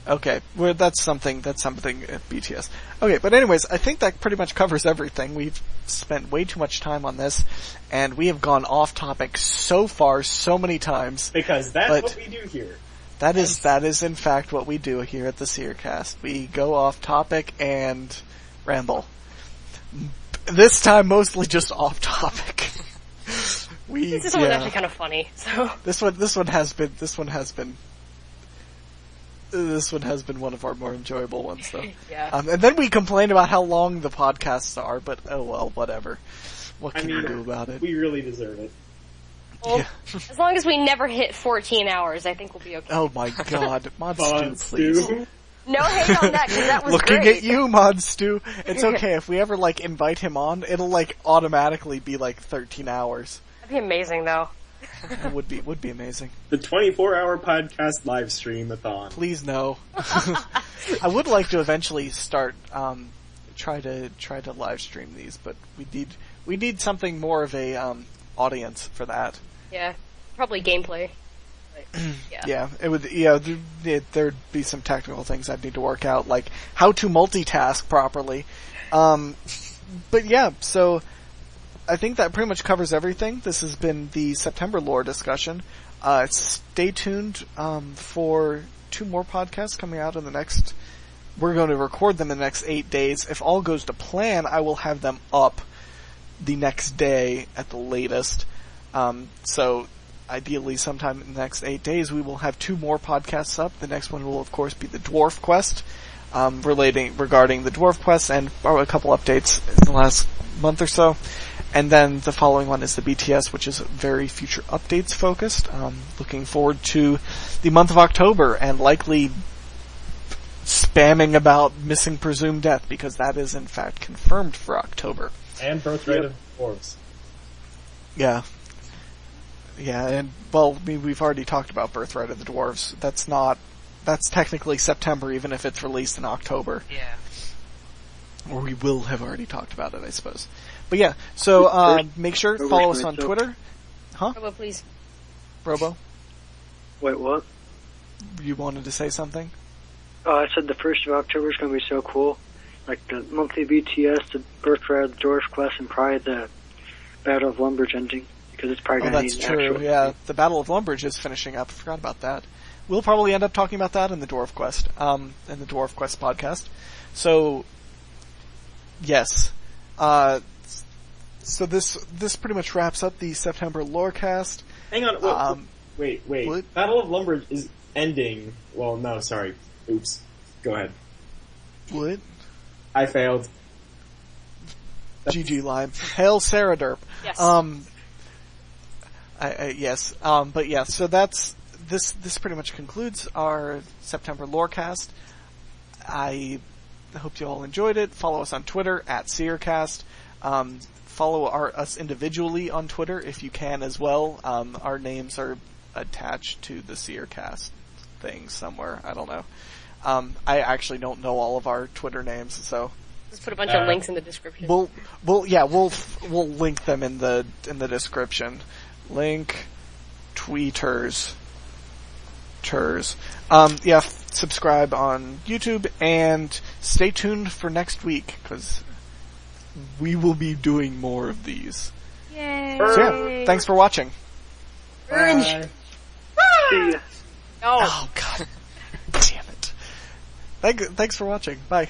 Okay, well, that's something at BTS. Okay, but anyways, I think that pretty much covers everything. We've spent way too much time on this, and we have gone off topic so far, so many times. Because that's what we do here. That is in fact what we do here at the Seercast. We go off topic and ramble. This time mostly just off topic. This one was actually kind of funny. So this one has been one of our more enjoyable ones, though. Yeah. And then we complain about how long the podcasts are, but oh well, whatever. What can you do about it? We really deserve it. Well, as long as we never hit 14 hours, I think we'll be okay. Oh my god, Mod Stu, please. No hate on that, because that was Looking great. at you, Mod Stu. It's okay, if we ever, invite him on, it'll, automatically be, 13 hours. That'd be amazing, though. It would be amazing. The 24-hour podcast live stream-a-thon. Please no. I would like to eventually start, try to live stream these, but we need something more of a, audience for that. Yeah. Probably gameplay. Yeah, it would. There'd be some technical things I'd need to work out, like how to multitask properly. But yeah, so I think that pretty much covers everything. This has been the September lore discussion. Stay tuned for 2 more podcasts coming out in the next. We're going to record them in the next 8 days. If all goes to plan, I will have them up the next day at the latest. So ideally sometime in the next 8 days we will have 2 more podcasts up. The next one will of course be the Dwarf Quest, regarding the Dwarf Quest and a couple updates in the last month or so. And then the following one is the BTS, which is very future updates focused. Looking forward to the month of October and likely spamming about missing presumed death, because that is in fact confirmed for October. And Birthright of Dwarves. Yeah. Yeah, and, well, we've already talked about Birthright of the Dwarves. That's technically September, even if it's released in October. Yeah. Or we will have already talked about it, I suppose. But yeah, so, make sure, follow us on Twitter. Huh? Robo, please. Robo? Wait, what? You wanted to say something? I said the 1st of October is going to be so cool. Like the monthly BTS, the Birthright of the Dwarf Quest, and probably the Battle of Lumbridge ending. Because it's probably going to need an actual... Yeah. The Battle of Lumbridge is finishing up. I forgot about that. We'll probably end up talking about that in the Dwarf Quest, in the Dwarf Quest podcast. So, yes. So this pretty much wraps up the September Lorecast. Hang on, wait. What? Battle of Lumbridge is ending. Well, no, sorry. Oops. Go ahead. What? I failed. GG Lime. Hail Saraderp. Yes. Yes. But yeah, so that's, this pretty much concludes our September Lorecast. I hope you all enjoyed it. Follow us on Twitter, @Seercast. follow us individually on Twitter if you can as well. Our names are attached to the Seercast thing somewhere. I don't know. I actually don't know all of our Twitter names, so Let's put a bunch of links in the description. we'll link them in the description. Link tweeters. Subscribe on YouTube and stay tuned for next week because we will be doing more of these. Yay! So yeah, thanks for watching. Orange. See ya. Oh. Oh god, damn it! Thanks for watching. Bye.